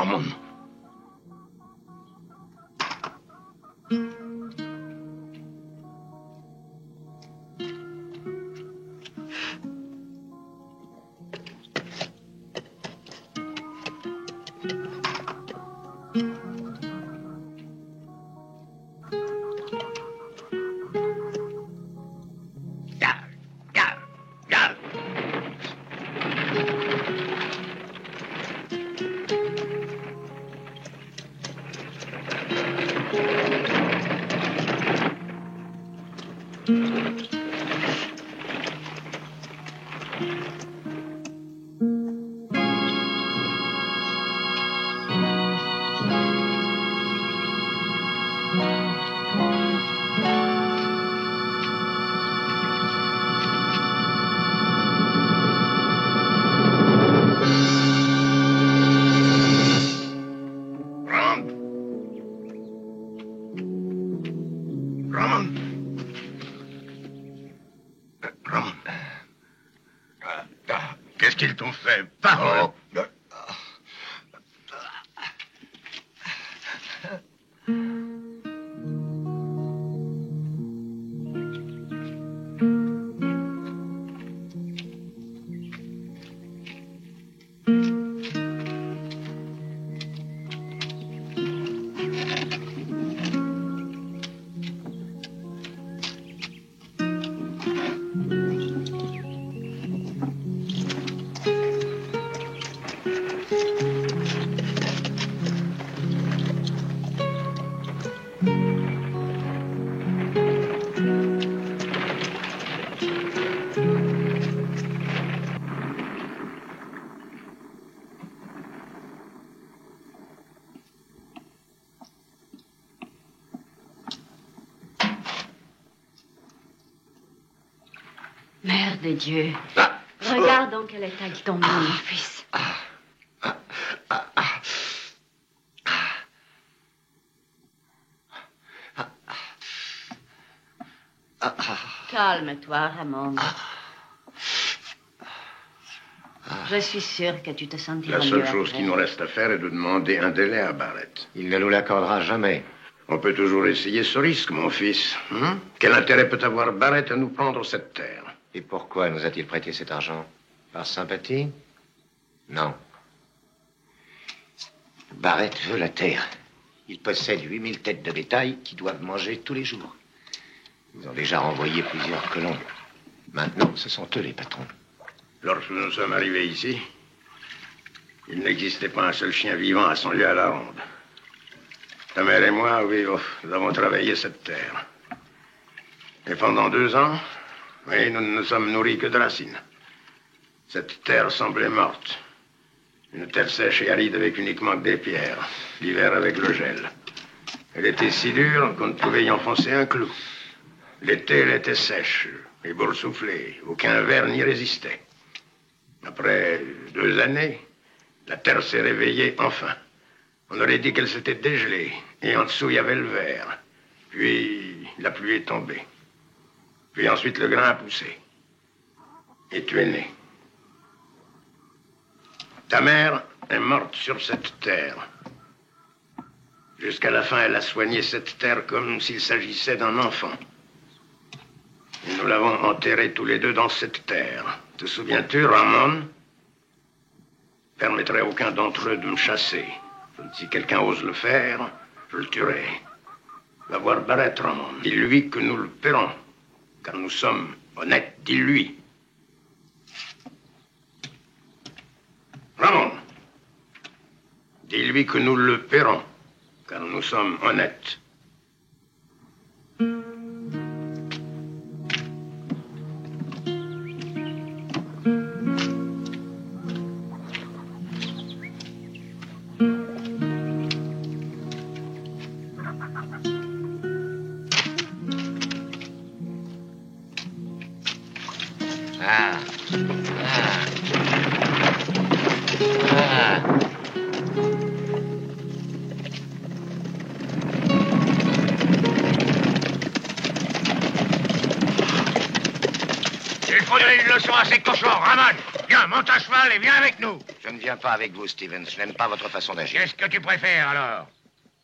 Ramon. Qu'est-ce qu'ils t'ont fait? Parle. Mère de Dieu. Regarde dans quel état il tombe, mon fils. Calme-toi, Ramon. Je suis sûre que tu te sentiras mieux. La seule chose qu'il nous reste à faire est de demander un délai à Barrett. Il ne nous l'accordera jamais. On peut toujours essayer ce risque, mon fils. Quel intérêt peut avoir Barrett à nous prendre cette terre? Et pourquoi nous a-t-il prêté cet argent? Par sympathie? Non. Barrett veut la terre. Il possède 8000 têtes de bétail qui doivent manger tous les jours. Ils ont déjà renvoyé plusieurs colons. Maintenant, ce sont eux les patrons. Lorsque nous sommes arrivés ici, il n'existait pas un seul chien vivant à son lieu à la ronde. Ta mère et moi, oui, nous avons travaillé cette terre. Et pendant 2 ans, oui, nous ne nous sommes nourris que de racines. Cette terre semblait morte. Une terre sèche et aride avec uniquement que des pierres. L'hiver avec le gel. Elle était si dure qu'on ne pouvait y enfoncer un clou. L'été, elle était sèche et boursouflée. Aucun ver n'y résistait. Après 2 années, la terre s'est réveillée enfin. On aurait dit qu'elle s'était dégelée. Et en dessous, il y avait le verre. Puis, la pluie est tombée. Puis ensuite, le grain a poussé. Et tu es né. Ta mère est morte sur cette terre. Jusqu'à la fin, elle a soigné cette terre comme s'il s'agissait d'un enfant. Et nous l'avons enterrée tous les deux dans cette terre. Te souviens-tu, Ramon? Permettrait à aucun d'entre eux de me chasser. Si quelqu'un ose le faire, je le tuerai. Va voir Barrett, Ramon. Dis-lui que nous le paierons. Car nous sommes honnêtes, dis-lui. Ramon, dis-lui que nous le paierons, car nous sommes honnêtes. donner une leçon à ces cochons. Ramon, viens, monte à cheval et viens avec nous. Je ne viens pas avec vous, Stevens. Je n'aime pas votre façon d'agir. Qu'est-ce que tu préfères, alors?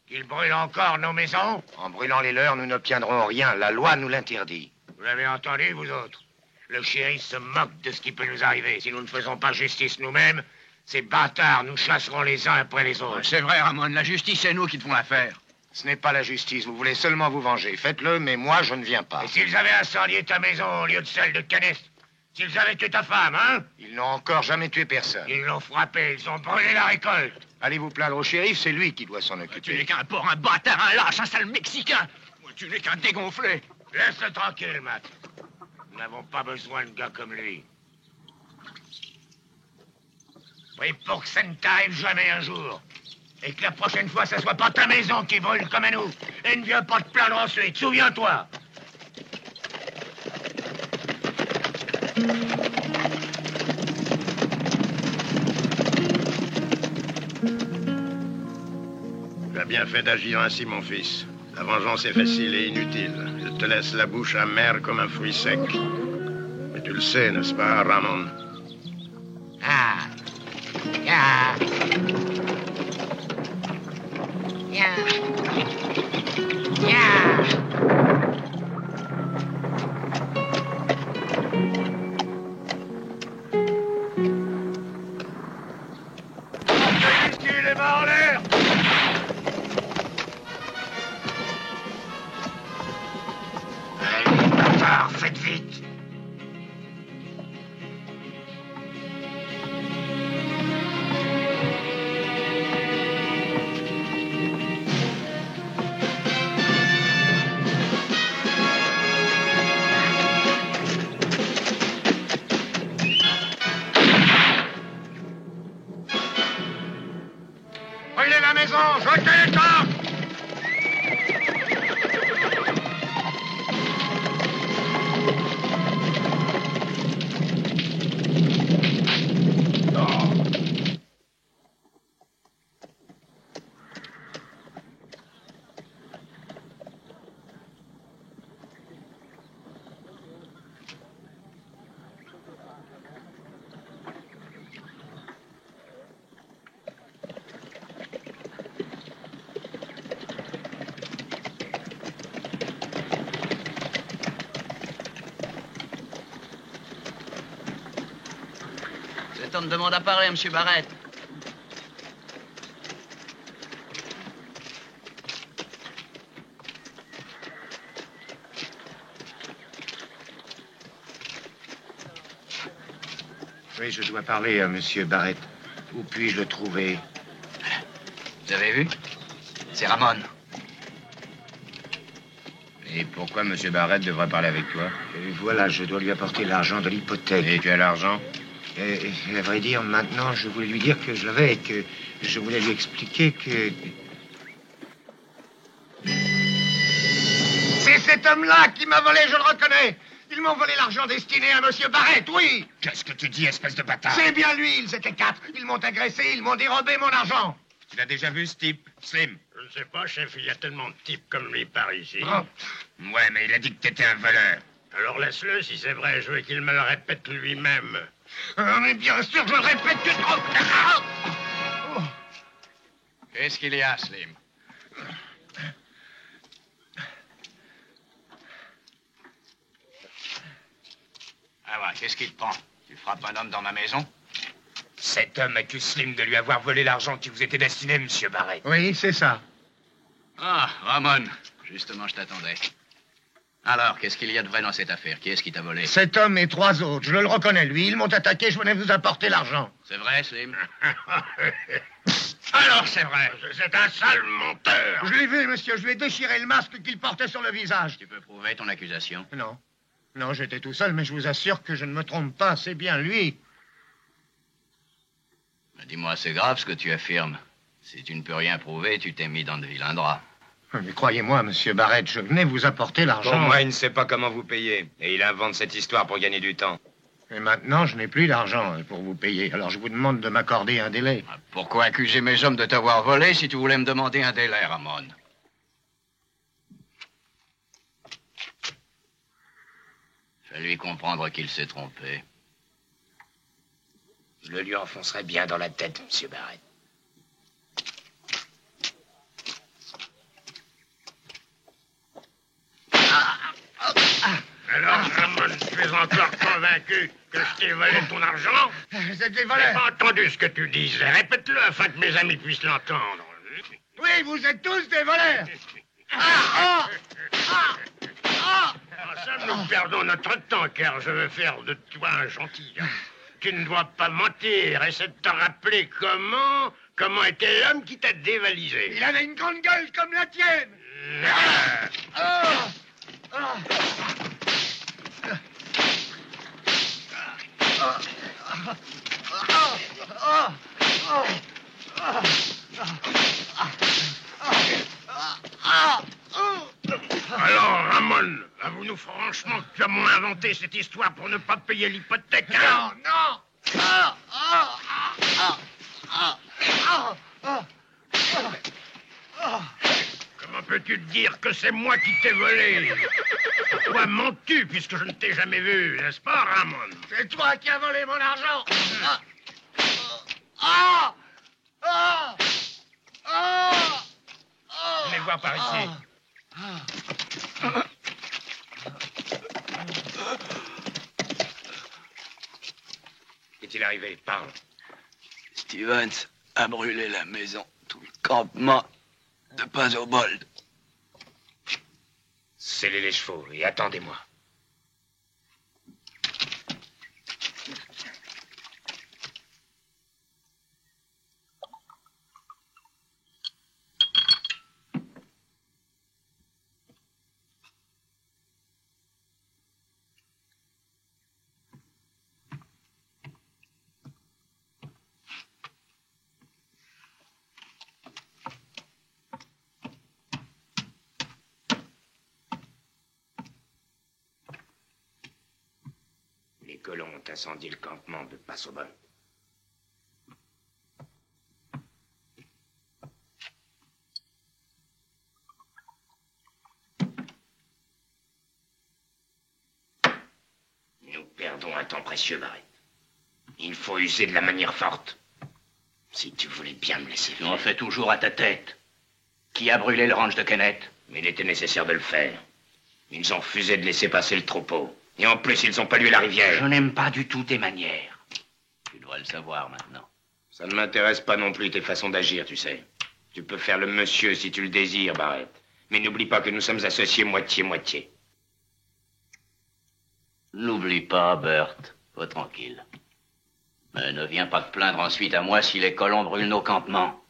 Qu'ils brûlent encore nos maisons? En brûlant les leurs, nous n'obtiendrons rien. La loi nous l'interdit. Vous l'avez entendu, vous autres? Le shérif se moque de ce qui peut nous arriver. Si nous ne faisons pas justice nous-mêmes, ces bâtards nous chasseront les uns après les autres. C'est vrai, Ramon. La justice, c'est nous qui devons la faire. Ce n'est pas la justice. Vous voulez seulement vous venger. Faites-le, mais moi, je ne viens pas. Et s'ils avaient incendié ta maison au lieu de celle de Kenneth? S'ils avaient tué ta femme, hein? Ils n'ont encore jamais tué personne. Ils l'ont frappé, ils ont brûlé la récolte. Allez vous plaindre au shérif, c'est lui qui doit s'en Tu occuper. n'es qu'un porc, un bâtard, un lâche, un sale Mexicain. Tu n'es qu'un dégonflé. Laisse-le tranquille, Matt. Nous n'avons pas besoin de gars comme lui. Oui, pour que ça ne t'arrive jamais un jour. Et que la prochaine fois, ce soit pas ta maison qui brûle comme à nous. Et ne viens pas te plaindre ensuite, souviens-toi. Tu as bien fait d'agir ainsi, mon fils. La vengeance est facile et inutile. Elle te laisse la bouche amère comme un fruit sec. Mais tu le sais, n'est-ce pas, Ramon? Ah. Yeah. Yeah. Yeah. Il est mort en l'air. Allez, bâtard, faites vite. Brûlez la maison, jetez les torches. Cet homme demande à parler, M. Barrett. Oui, je dois parler à Monsieur Barrett. Où puis-je le trouver? Vous avez vu? C'est Ramon. Et pourquoi M. Barrett devrait parler avec toi? Voilà, je dois lui apporter l'argent de l'hypothèque. Et tu as l'argent? À vrai dire, maintenant, je voulais lui dire que je l'avais et que je voulais lui expliquer que... C'est cet homme-là qui m'a volé, je le reconnais. Ils m'ont volé l'argent destiné à Monsieur Barrett, oui. Qu'est-ce que tu dis, espèce de bâtard? C'est bien lui, ils étaient 4. Ils m'ont agressé, ils m'ont dérobé mon argent. Tu l'as déjà vu, ce type, Slim? Je ne sais pas, chef, il y a tellement de types comme lui par ici. Oh. Ouais, mais il a dit que t'étais un voleur. Alors laisse-le, si c'est vrai, je veux qu'il me le répète lui-même. Ah, mais bien sûr, je le répète que trop. Ah. Oh. Qu'est-ce qu'il y a, Slim? Ah ouais, qu'est-ce qu'il te prend? Tu frappes un homme dans ma maison? Cet homme accuse Slim de lui avoir volé l'argent qui vous était destiné, M. Barrett. Oui, c'est ça. Ah, Ramon. Justement, je t'attendais. Alors, qu'est-ce qu'il y a de vrai dans cette affaire? Qui est-ce qui t'a volé? Cet homme et 3 autres, je le reconnais, lui. Ils m'ont attaqué, je venais vous apporter l'argent. C'est vrai, Slim? Alors, c'est vrai. C'est un sale menteur. Je l'ai vu, monsieur. Je lui ai déchiré le masque qu'il portait sur le visage. Tu peux prouver ton accusation? Non. Non, j'étais tout seul, mais je vous assure que je ne me trompe pas. C'est bien lui. Dis-moi, c'est grave ce que tu affirmes. Si tu ne peux rien prouver, tu t'es mis dans de vilains draps. Mais croyez-moi, monsieur Barrett, je venais vous apporter l'argent. Pour moi, il ne sait pas comment vous payer. Et il invente cette histoire pour gagner du temps. Et maintenant, je n'ai plus d'argent pour vous payer. Alors, je vous demande de m'accorder un délai. Pourquoi accuser mes hommes de t'avoir volé si tu voulais me demander un délai, Ramon? Fais-lui comprendre qu'il s'est trompé. Je le lui enfoncerai bien dans la tête, monsieur Barrett. Alors, Ramon, tu es encore convaincu que je t'ai volé ton argent? C'est des J'ai pas entendu ce que tu disais. Répète-le afin que mes amis puissent l'entendre. Oui, vous êtes tous des voleurs. En somme, nous perdons notre temps, car je veux faire de toi un gentilhomme. Tu ne dois pas mentir. Essaie de te rappeler comment était l'homme qui t'a dévalisé. Il avait une grande gueule comme la tienne. Alors, Ramon, avoue-nous franchement que tu as moins inventé cette histoire pour ne pas payer l'hypothèque. Hein? Non. Comment peux-tu te dire que c'est moi qui t'ai volé? Pourquoi mens-tu puisque je ne t'ai jamais vu, n'est-ce pas, Ramon? C'est toi qui as volé mon argent. Venez voir par ici. Qu'est-il arrivé? Parle. Stevens a brûlé la maison, tout le campement de Pazobold. Scellez les chevaux et attendez-moi. Les colons ont incendié le campement de Passobol. Nous perdons un temps précieux, Barrett. Il faut user de la manière forte. Si tu voulais bien me laisser Tu faire. en fais toujours à ta tête. Qui a brûlé le ranch de Kenneth? Mais il était nécessaire de le faire. Ils ont refusé de laisser passer le troupeau. Et en plus, ils ont pollué la rivière. Je n'aime pas du tout tes manières. Tu dois le savoir maintenant. Ça ne m'intéresse pas non plus tes façons d'agir, tu sais. Tu peux faire le monsieur si tu le désires, Barrett. Mais n'oublie pas que nous sommes associés moitié-moitié. N'oublie pas, Bert. Va tranquille. Mais ne viens pas te plaindre ensuite à moi si les colons brûlent nos campements.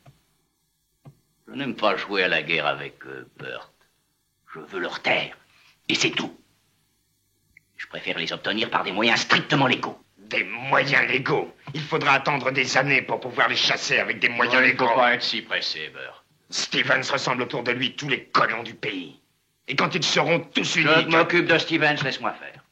Je n'aime pas jouer à la guerre avec eux, Bert. Je veux leur taire. Et c'est tout. Je préfère les obtenir par des moyens strictement légaux. Des moyens légaux. Il faudra attendre des années pour pouvoir les chasser avec des moyens Il ne légaux. faut pas être si pressé, Bert. Stevens ressemble autour de lui tous les colons du pays. Et quand ils seront tous unis... Je m'occupe de Stevens, laisse-moi faire.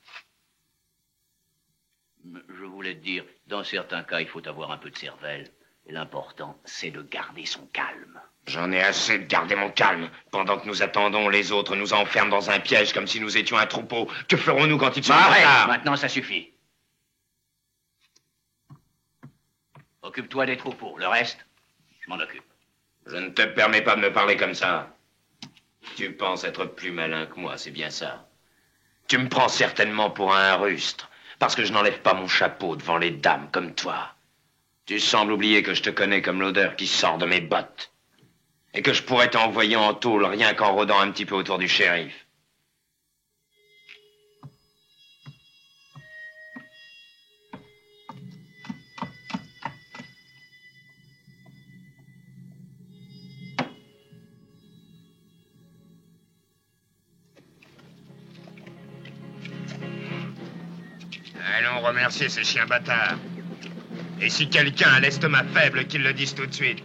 Je voulais te dire, dans certains cas, il faut avoir un peu de cervelle. Et l'important, c'est de garder son calme. J'en ai assez de garder mon calme. Pendant que nous attendons, les autres nous enferment dans un piège comme si nous étions un troupeau. Que ferons-nous quand ils seront Arrête, tard? maintenant ça suffit. Occupe-toi des troupeaux, le reste, je m'en occupe. Je ne te permets pas de me parler comme ça. Tu penses être plus malin que moi, c'est bien ça. Tu me prends certainement pour un rustre, parce que je n'enlève pas mon chapeau devant les dames comme toi. Tu sembles oublier que je te connais comme l'odeur qui sort de mes bottes. Et que je pourrais t'envoyer en tôle rien qu'en rôdant un petit peu autour du shérif. Allons remercier ces chiens bâtards. Et si quelqu'un a l'estomac faible, qu'il le dise tout de suite.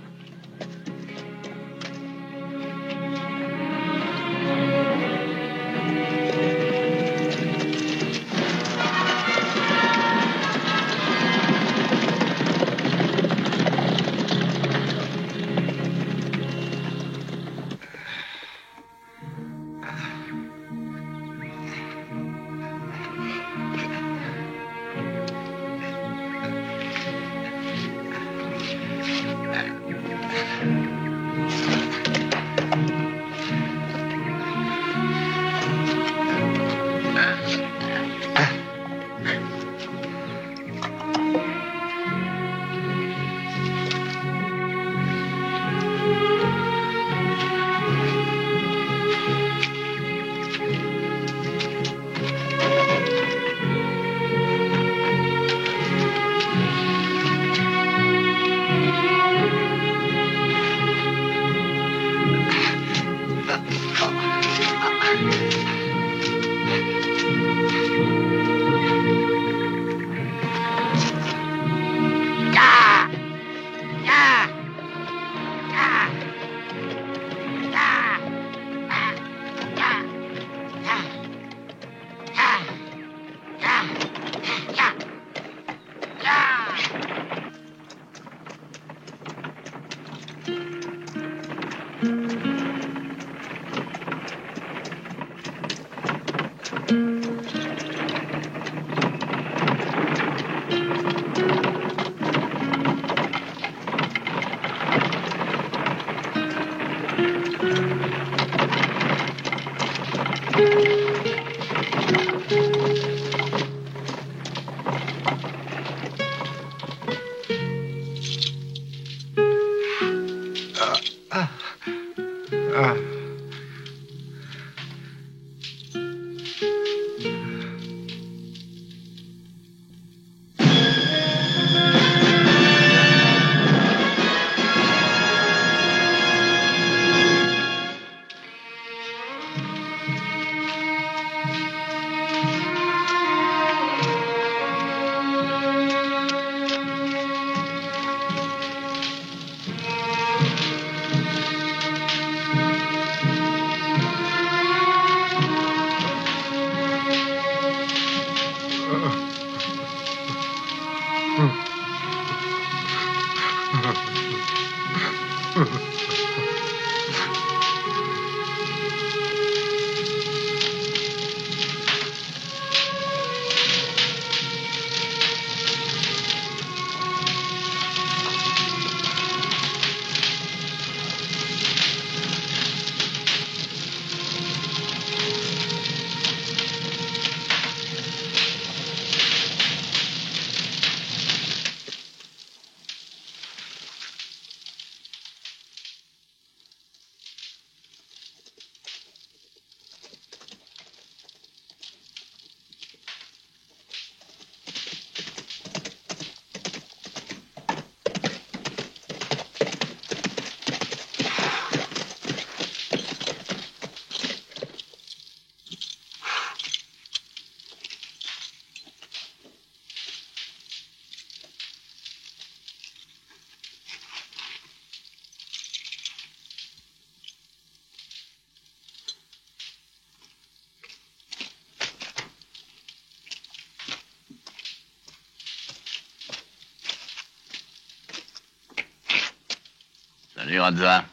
Salut, Radza.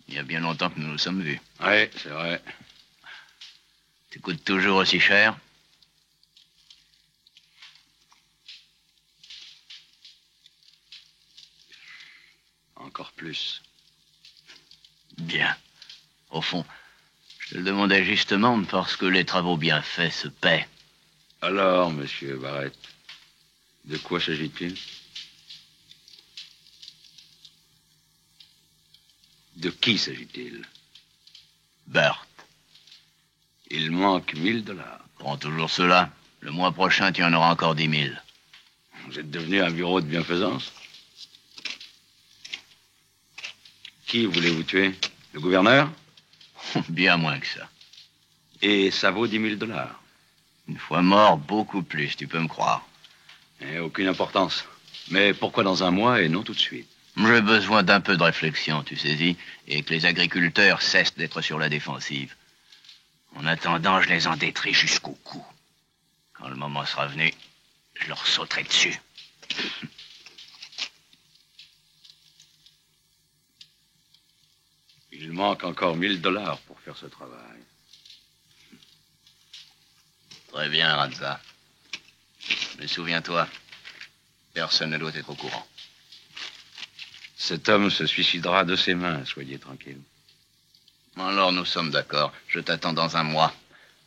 Il y a bien longtemps que nous nous sommes vus. Oui, c'est vrai. Tu coûtes toujours aussi cher? Encore plus. Bien. Au fond, je te le demandais justement parce que les travaux bien faits se paient. Alors, monsieur Barrett, de quoi s'agit-il? De qui s'agit-il? Bert. Il manque 1000 $. Prends toujours cela. Le mois prochain, tu en auras encore 10 000. Vous êtes devenu un bureau de bienfaisance? Qui voulez-vous tuer? Le gouverneur? Bien moins que ça. Et ça vaut 10 000 $. Une fois mort, beaucoup plus, tu peux me croire. Et aucune importance. Mais pourquoi dans un mois et non tout de suite? J'ai besoin d'un peu de réflexion, tu saisis, et que les agriculteurs cessent d'être sur la défensive. En attendant, je les endetterai jusqu'au cou. Quand le moment sera venu, je leur sauterai dessus. Il manque encore 1000 $ pour faire ce travail. Très bien, Radza. Mais souviens-toi, personne ne doit être au courant. Cet homme se suicidera de ses mains, soyez tranquille. Alors nous sommes d'accord. Je t'attends dans un mois.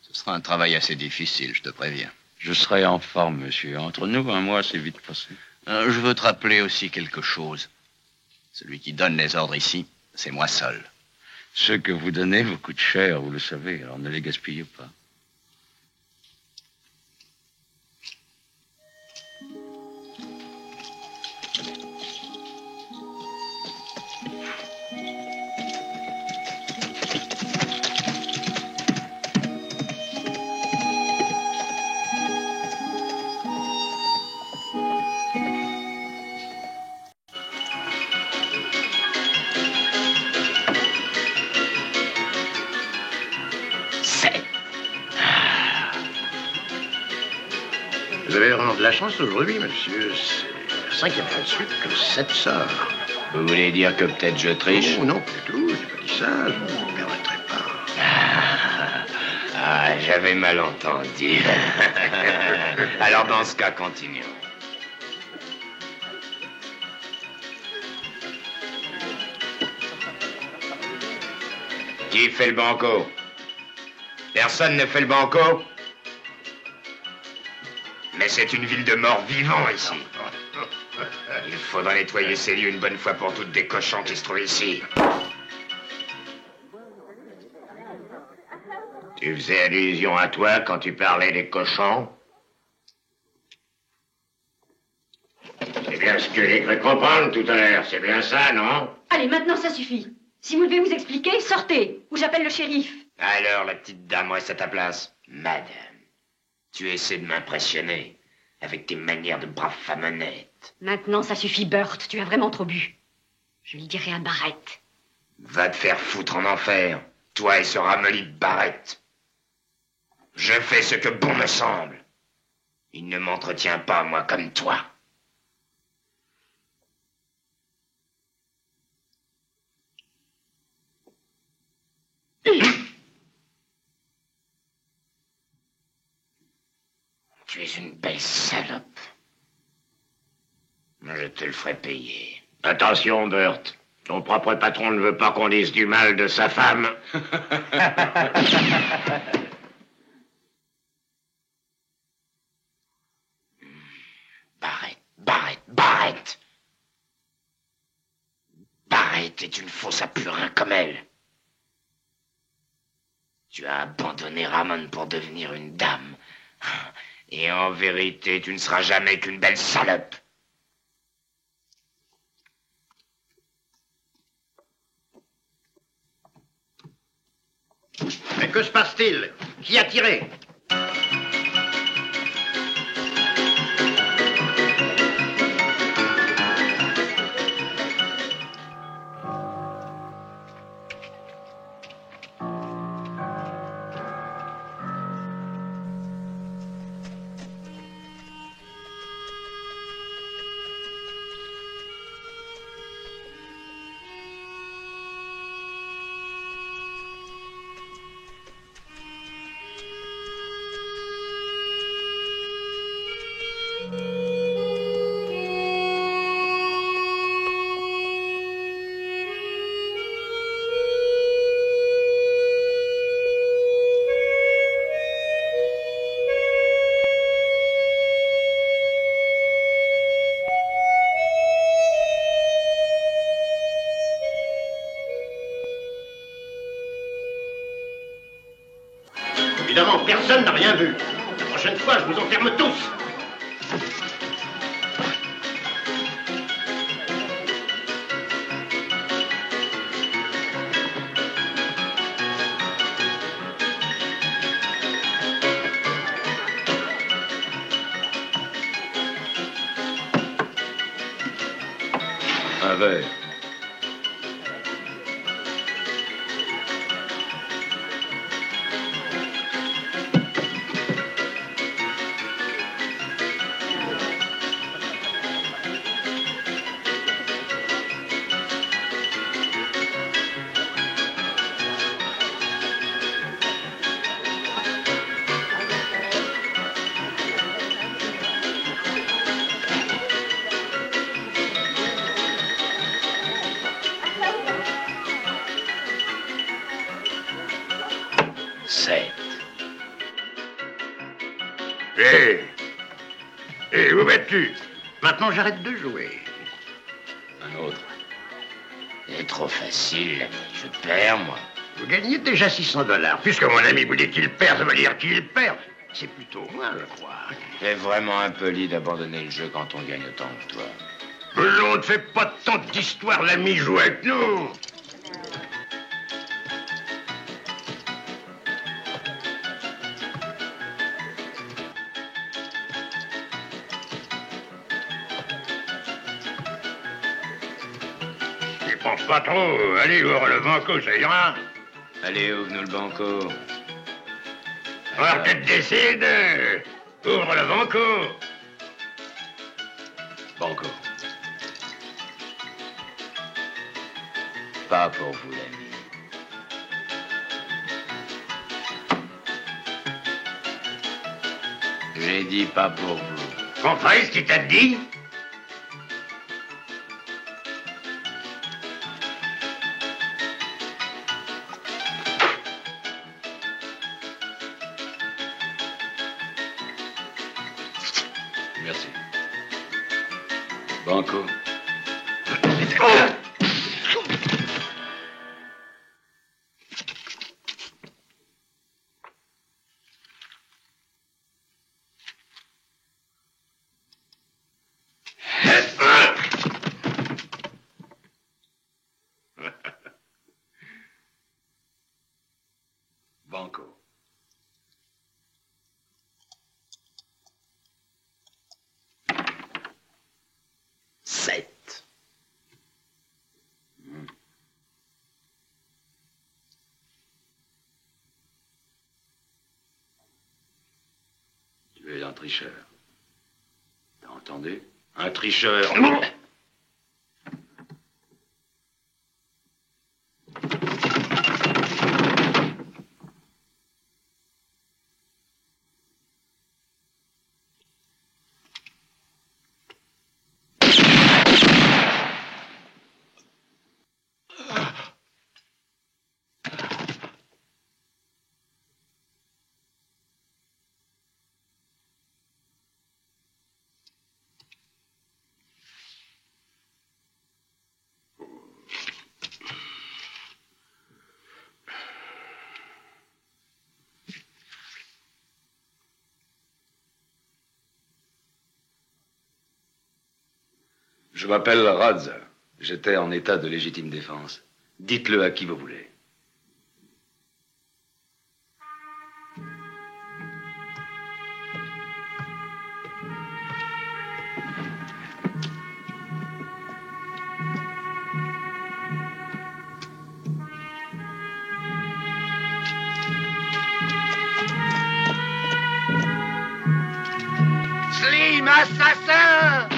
Ce sera un travail assez difficile, je te préviens. Je serai en forme, monsieur. Entre nous, un mois, c'est vite passé. Je veux te rappeler aussi quelque chose. Celui qui donne les ordres ici, c'est moi seul. Ce que vous donnez vous coûte cher, vous le savez, alors ne les gaspillez pas. Vous avez vraiment de la chance aujourd'hui, monsieur. C'est la 5e fois de suite que 7 sort. Vous voulez dire que peut-être je triche? Oh, non, pas du tout. J'ai pas dit ça. Je ne vous permettrai pas. J'avais mal entendu. Alors, dans ce cas, continuons. Qui fait le banco? Personne ne fait le banco? Mais c'est une ville de morts vivants ici. Il faudra nettoyer ces lieux une bonne fois pour toutes des cochons qui se trouvent ici. Tu faisais allusion à toi quand tu parlais des cochons? C'est bien ce que j'ai cru comprendre tout à l'heure, c'est bien ça, non? Allez, maintenant ça suffit. Si vous devez vous expliquer, sortez, ou j'appelle le shérif. Alors, la petite dame, reste à ta place. Madame, tu essaies de m'impressionner avec tes manières de brave femme honnête. Maintenant ça suffit, Burt, tu as vraiment trop bu. Je lui dirai à Barrett. Va te faire foutre en enfer, toi et ce ramolli de Barrett. Je fais ce que bon me semble. Il ne m'entretient pas, moi, comme toi. Tu es une belle salope. Je te le ferai payer. Attention, Burt. Ton propre patron ne veut pas qu'on dise du mal de sa femme. Barrett. Barrett est une fausse à purin comme elle. Tu as abandonné Ramon pour devenir une dame. Et en vérité, tu ne seras jamais qu'une belle salope. Mais que se passe-t-il? Qui a tiré? Évidemment, personne n'a rien vu. La prochaine fois, je vous enferme tous. Un verre. Hé, où vas-tu? Maintenant, j'arrête de jouer. Un autre. C'est trop facile, l'ami. Je perds, moi. Vous gagnez déjà $600. Puisque mon ami vous dit qu'il perd, ça veut dire qu'il perd. C'est plutôt moi, je crois. T'es vraiment impoli d'abandonner le jeu quand on gagne autant que toi. On ne fait pas tant d'histoires, l'ami joue avec nous. N'y pense pas trop. Allez, ouvre le banco, ça ira. Allez, ouvre-nous le banco. Alors que tu décides, ouvre le banco. Banco. Pas pour vous, l'ami. J'ai dit pas pour vous. Compris ce qu'il t'a dit? Merci. Banco. Banco. Sept. Tu es un tricheur. T'as entendu? Un tricheur. Je m'appelle Radza. J'étais en état de légitime défense. Dites-le à qui vous voulez. Slim, assassin!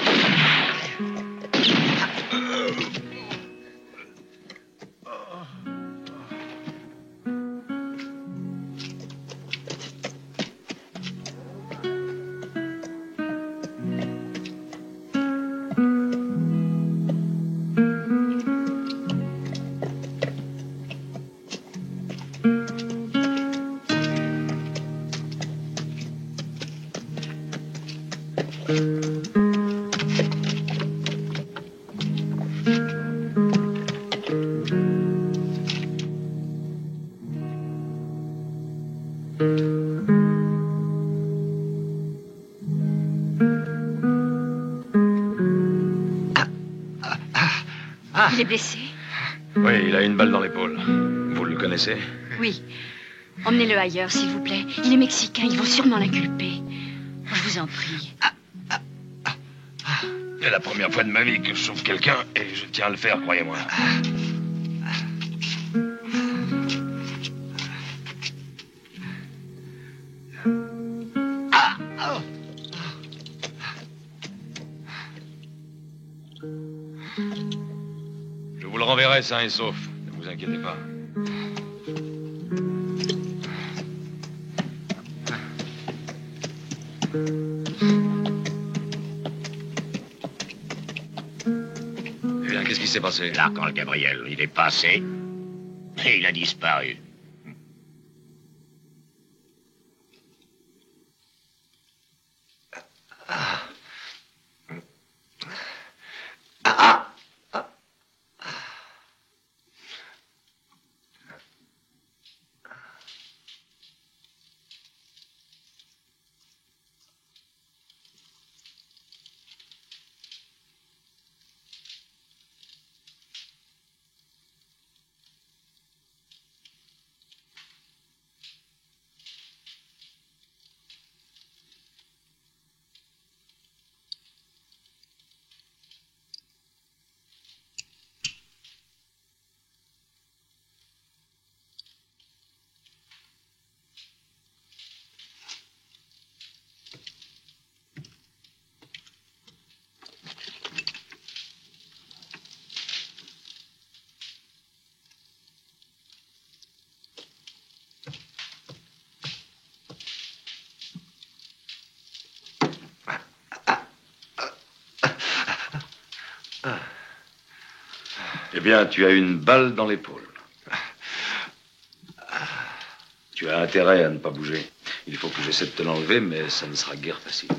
Il est blessé? Oui, il a une balle dans l'épaule. Vous le connaissez? Oui. Emmenez-le ailleurs, s'il vous plaît. Il est mexicain, ils vont sûrement l'inculper. Je vous en prie. C'est la première fois de ma vie que je sauve quelqu'un et je tiens à le faire, croyez-moi. Je vous le renverrai sain et sauf. Ne vous inquiétez pas. Eh bien, qu'est-ce qui s'est passé? L'archange Gabriel, il est passé et il a disparu. Eh bien, tu as une balle dans l'épaule. Tu as intérêt à ne pas bouger. Il faut que j'essaie de te l'enlever, mais ça ne sera guère facile.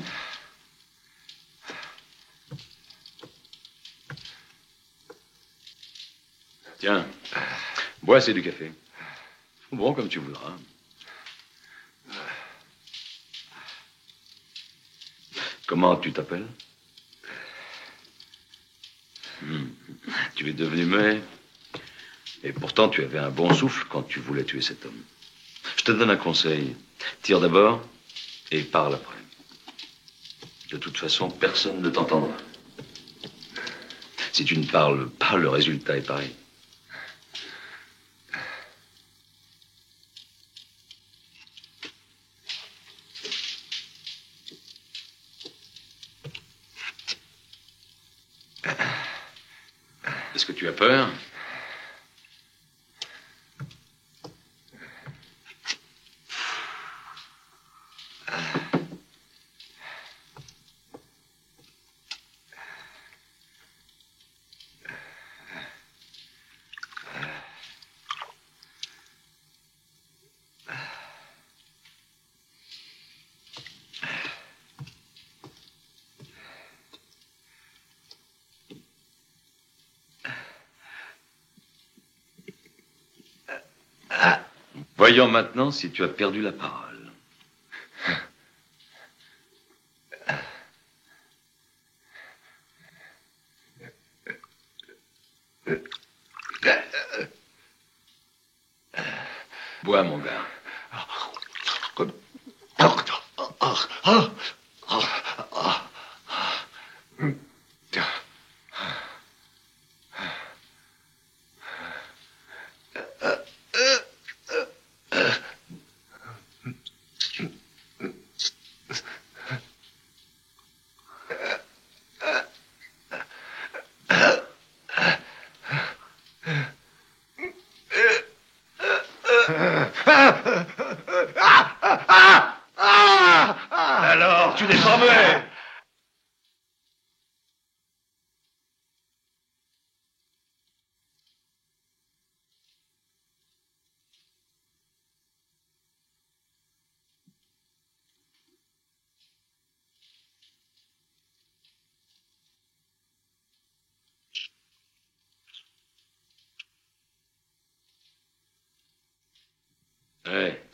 Tiens, bois, c'est du café. Bon, comme tu voudras. Comment tu t'appelles? Tu es devenu muet. Et pourtant, tu avais un bon souffle quand tu voulais tuer cet homme. Je te donne un conseil. Tire d'abord et parle après. De toute façon, personne ne t'entendra. Si tu ne parles pas, le résultat est pareil. Est-ce que tu as peur? Voyons maintenant si tu as perdu la parole. Bois, mon gars. Alors, tu n'es pas muet.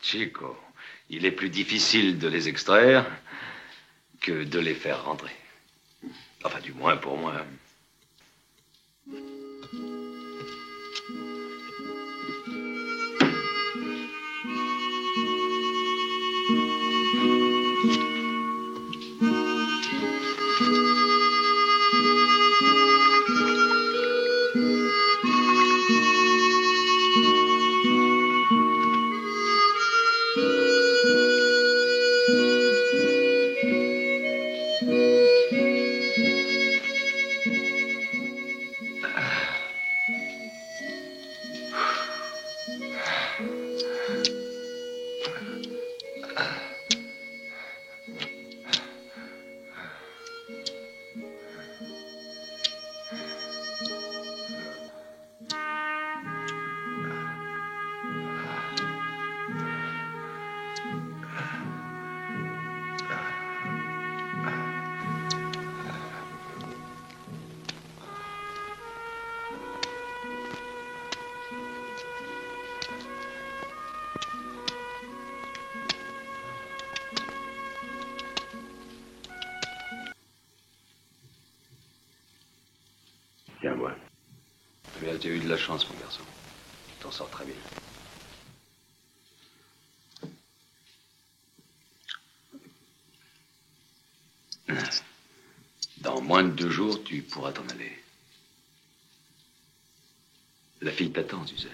Chico, il est plus difficile de les extraire que de les faire rentrer. Enfin, du moins pour moi. Tiens, moi. Tu as eu de la chance, mon garçon. Tu t'en sors très bien. Dans moins de 2 jours, tu pourras t'en aller. La fille t'attend, tu sais.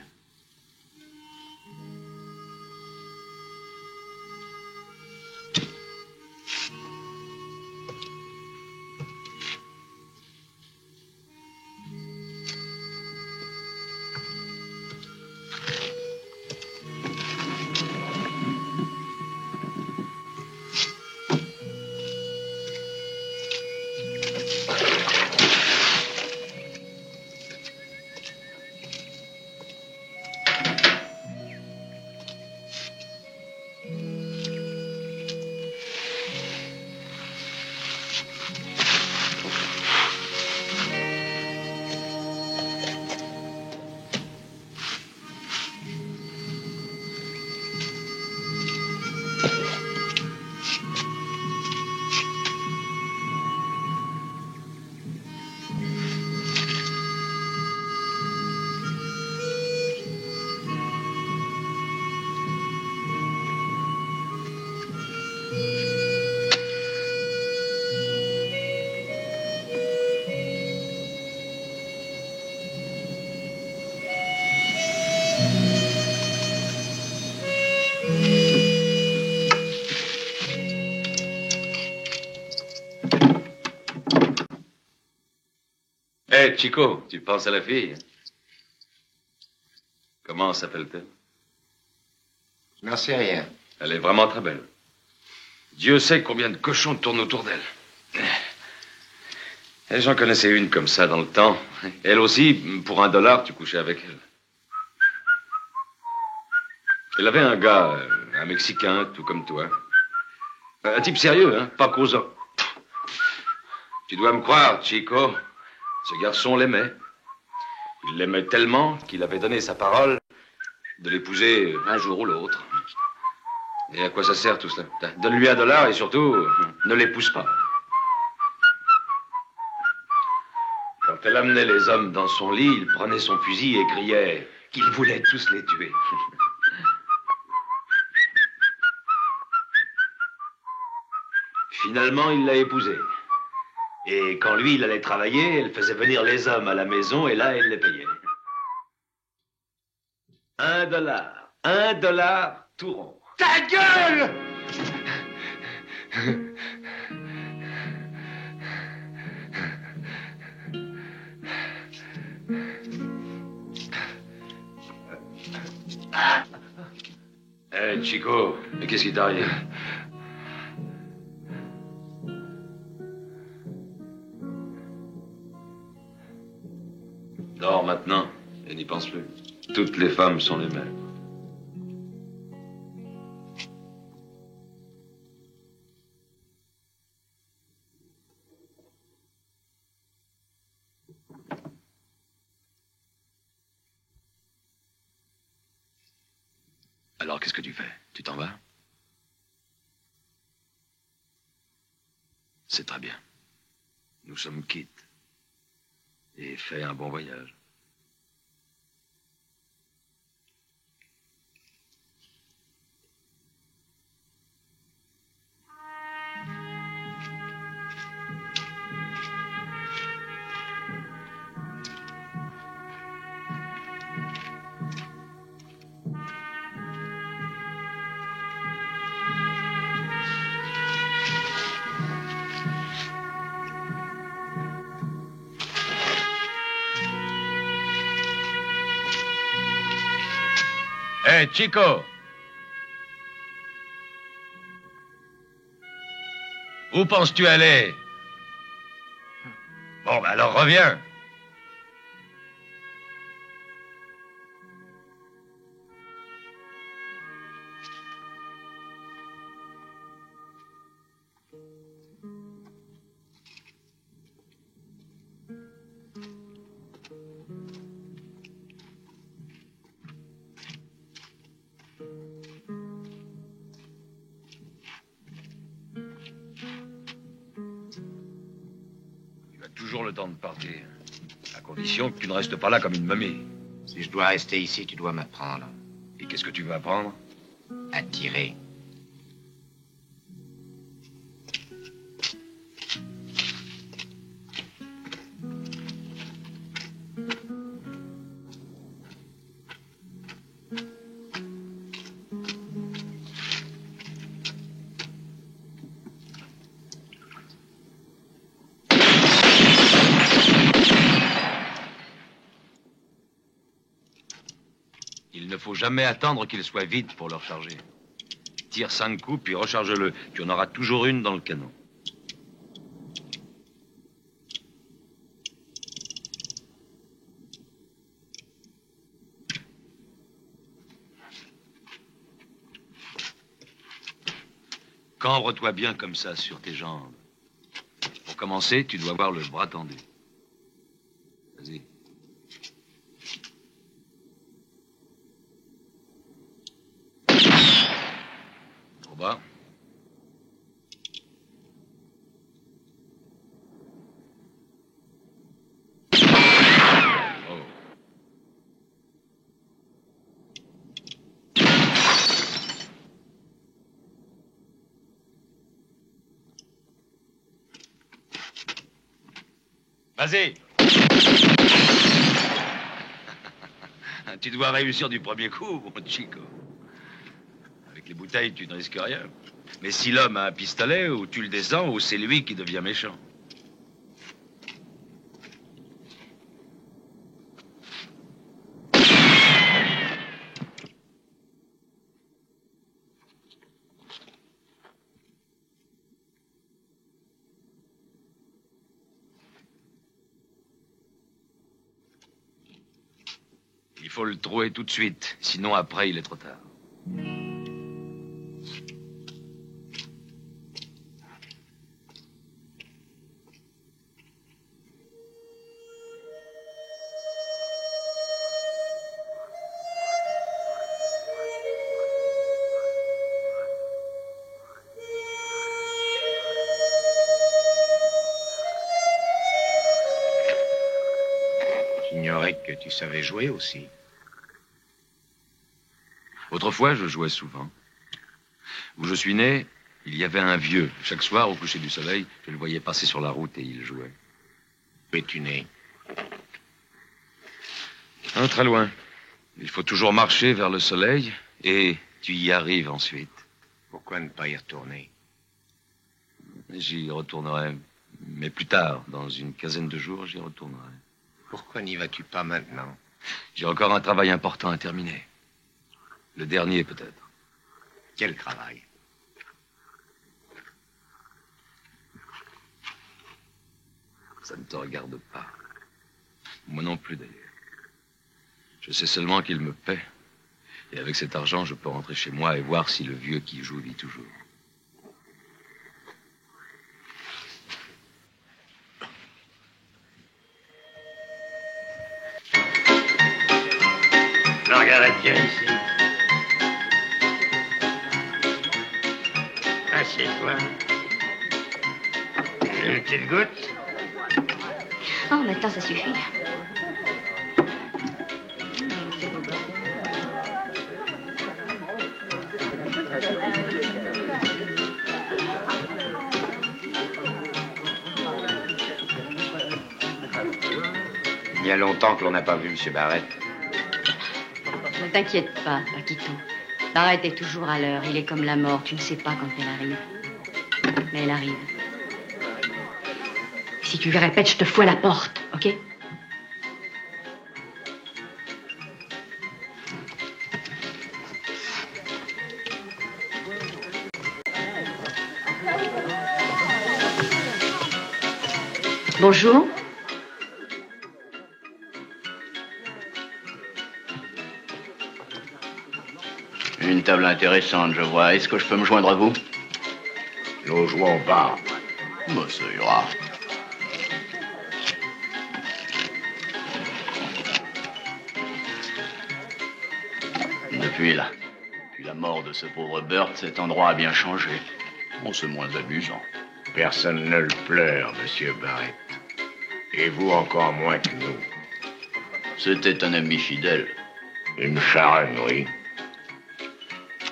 Hé, Chico, tu penses à la fille? Comment s'appelle-t-elle? Je n'en sais rien. Elle est vraiment très belle. Dieu sait combien de cochons tournent autour d'elle. Et j'en connaissais une comme ça dans le temps. Elle aussi, pour $1, tu couchais avec elle. Elle avait un gars, un Mexicain, tout comme toi. Un type sérieux, hein, pas causant. Tu dois me croire, Chico, ce garçon l'aimait. Il l'aimait tellement qu'il avait donné sa parole de l'épouser un jour ou l'autre. Et à quoi ça sert tout cela? Donne-lui $1 et surtout, ne l'épouse pas. Quand elle amenait les hommes dans son lit, il prenait son fusil et criait qu'il voulait tous les tuer. Finalement, il l'a épousée. Et quand lui, il allait travailler, elle faisait venir les hommes à la maison et là, elle les payait. $1. $1 tout rond. Ta gueule! Hé, Chico, mais qu'est-ce qui t'arrive? Dors maintenant et n'y pense plus. Toutes les femmes sont les mêmes. Alors, qu'est-ce que tu fais? Tu t'en vas? C'est très bien. Nous sommes quittes. Et fais un bon voyage. Hé, Chico! Où penses-tu aller? Bon, ben alors reviens. Toujours le temps de partir. À condition que tu ne restes pas là comme une momie. Si je dois rester ici, tu dois m'apprendre Et qu'est-ce que tu veux apprendre? à tirer. Il ne faut jamais attendre qu'il soit vide pour le recharger. Tire 5 coups, puis recharge-le. Tu en auras toujours une dans le canon. Cambre-toi bien comme ça sur tes jambes. Pour commencer, tu dois avoir le bras tendu. Vas-y. Trop bas. Oh. Vas-y. Tu dois réussir du premier coup, mon Chico. Avec les bouteilles, tu ne risques rien. Mais si l'homme a un pistolet, ou tu le descends, ou c'est lui qui devient méchant. Il faut le trouver tout de suite, sinon après il est trop tard. J'ignorais que tu savais jouer aussi. Autrefois, je jouais souvent. Où je suis né, il y avait un vieux. Chaque soir, au coucher du soleil, je le voyais passer sur la route et il jouait. Où es-tu né? Très loin. Il faut toujours marcher vers le soleil et tu y arrives ensuite. Pourquoi ne pas y retourner? J'y retournerai, mais plus tard, dans une quinzaine de jours, j'y retournerai. Pourquoi n'y vas-tu pas maintenant? J'ai encore un travail important à terminer. Le dernier, peut-être. Quel travail? Ça ne te regarde pas. Moi non plus, d'ailleurs. Je sais seulement qu'il me paie. Et avec cet argent, je peux rentrer chez moi et voir si le vieux qui joue vit toujours. Margaret, viens ici. Assieds-toi. Une petite goutte? Oh, maintenant, ça suffit. Il y a longtemps que l'on n'a pas vu M. Barrett. Ne t'inquiète pas, Paquito. Barrett est toujours à l'heure. Il est comme la mort. Tu ne sais pas quand elle arrive. Mais elle arrive. Si tu lui répètes, je te fous à la porte, ok? Bonjour. Une table intéressante, je vois. Est-ce que je peux me joindre à vous? Nous jouons pas. Bon, ça ira. Depuis la mort de ce pauvre Burt, cet endroit a bien changé. Bon, c'est moins amusant. Personne ne le pleure, M. Barrett. Et vous encore moins que nous. C'était un ami fidèle. Une charogne, oui.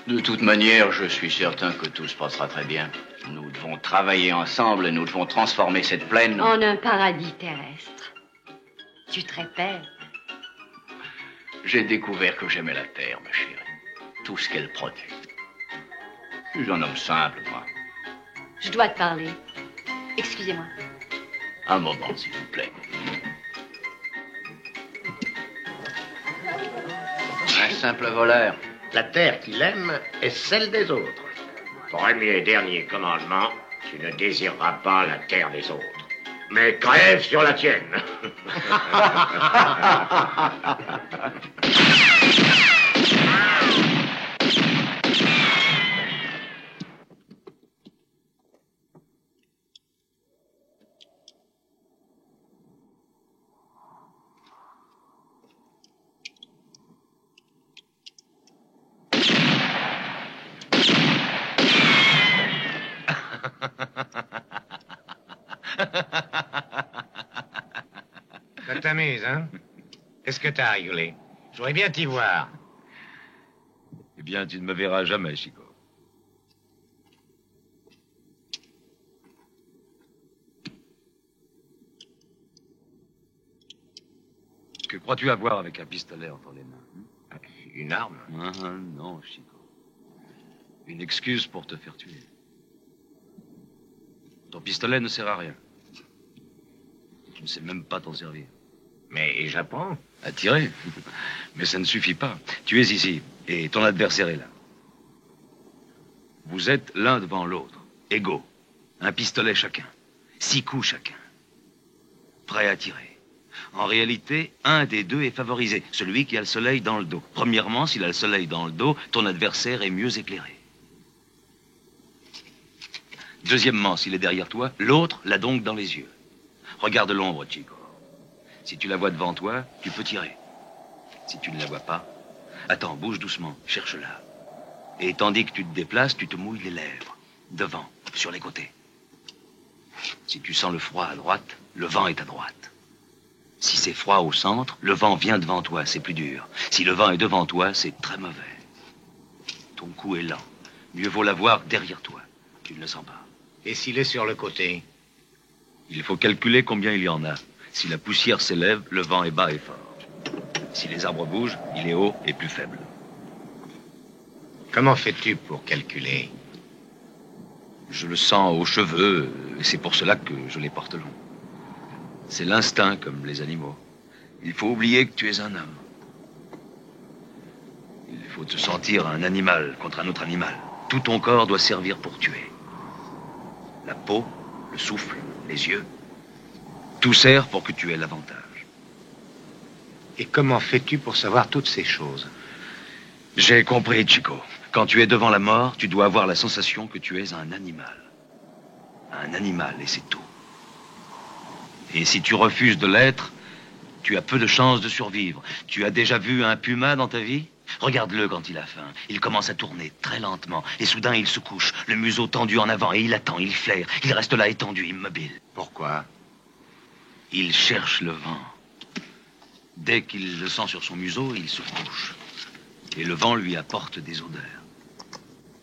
De toute manière, je suis certain que tout se passera très bien. Nous devons travailler ensemble et nous devons transformer cette plaine En un paradis terrestre. Tu te répètes. J'ai découvert que j'aimais la terre, ma chérie. Tout ce qu'elle produit. Je suis un homme simple, moi. Je dois te parler. Excusez-moi. Un moment, s'il vous plaît. Un simple voleur. La terre qu'il aime est celle des autres. Premier et dernier commandement, tu ne désireras pas la terre des autres. Mais crève sur la tienne. Ça t'amuse, hein? Qu'est-ce que t'as rigolé? Je voudrais bien t'y voir. Eh bien, tu ne me verras jamais, Chico. Que crois-tu avoir avec un pistolet entre les mains? Une arme? Ah, non, Chico. Une excuse pour te faire tuer. Ton pistolet ne sert à rien. Tu ne sais même pas t'en servir. Mais j'apprends. À tirer. Mais ça ne suffit pas. Tu es ici, et ton adversaire est là. Vous êtes l'un devant l'autre, égaux. Un pistolet chacun. 6 coups chacun. Prêts à tirer. En réalité, un des deux est favorisé, celui qui a le soleil dans le dos. Premièrement, s'il a le soleil dans le dos, ton adversaire est mieux éclairé. Deuxièmement, s'il est derrière toi, l'autre l'a donc dans les yeux. Regarde l'ombre, Chico. Si tu la vois devant toi, tu peux tirer. Si tu ne la vois pas, attends, bouge doucement, cherche-la. Et tandis que tu te déplaces, tu te mouilles les lèvres. Devant, sur les côtés. Si tu sens le froid à droite, le vent est à droite. Si c'est froid au centre, le vent vient devant toi, c'est plus dur. Si le vent est devant toi, c'est très mauvais. Ton coup est lent. Mieux vaut l'avoir derrière toi. Tu ne le sens pas. Et s'il est sur le côté? Il faut calculer combien il y en a. Si la poussière s'élève, le vent est bas et fort. Si les arbres bougent, il est haut et plus faible. Comment fais-tu pour calculer? Je le sens aux cheveux, et c'est pour cela que je les porte longs. C'est l'instinct, comme les animaux. Il faut oublier que tu es un homme. Il faut te sentir un animal contre un autre animal. Tout ton corps doit servir pour tuer. La peau, le souffle, les yeux, tout sert pour que tu aies l'avantage. Et comment fais-tu pour savoir toutes ces choses? J'ai compris, Chico. Quand tu es devant la mort, tu dois avoir la sensation que tu es un animal. Un animal, et c'est tout. Et si tu refuses de l'être, tu as peu de chances de survivre. Tu as déjà vu un puma dans ta vie? Regarde-le quand il a faim. Il commence à tourner très lentement. Et soudain, il se couche, le museau tendu en avant. Et il attend, il flaire. Il reste là étendu, immobile. Pourquoi? Il cherche le vent. Dès qu'il le sent sur son museau, il se couche. Et le vent lui apporte des odeurs.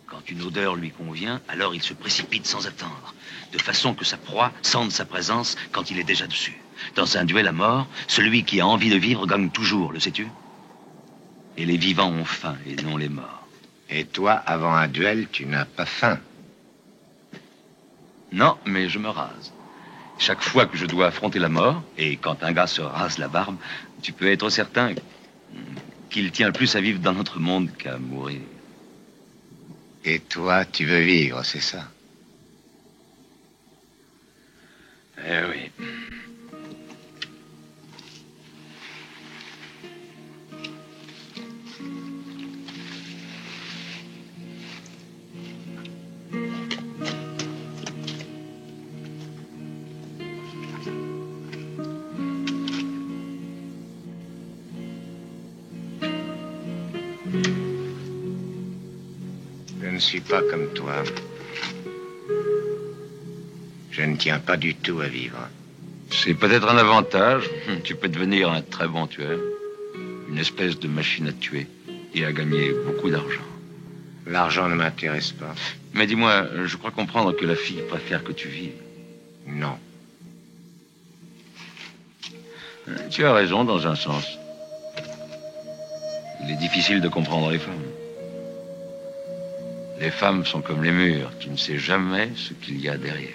Quand une odeur lui convient, alors il se précipite sans attendre, de façon que sa proie sente sa présence quand il est déjà dessus. Dans un duel à mort, celui qui a envie de vivre gagne toujours, le sais-tu? Et les vivants ont faim et non les morts. Et toi, avant un duel, tu n'as pas faim? Non, mais je me rase. Chaque fois que je dois affronter la mort, et quand un gars se rase la barbe, tu peux être certain qu'il tient plus à vivre dans notre monde qu'à mourir. Et toi, tu veux vivre, c'est ça? Eh oui. Je ne suis pas comme toi. Je ne tiens pas du tout à vivre. C'est peut-être un avantage. Tu peux devenir un très bon tueur. Une espèce de machine à tuer et à gagner beaucoup d'argent. L'argent ne m'intéresse pas. Mais dis-moi, je crois comprendre que la fille préfère que tu vives. Non. Tu as raison dans un sens. Il est difficile de comprendre les femmes. Les femmes sont comme les murs. Tu ne sais jamais ce qu'il y a derrière.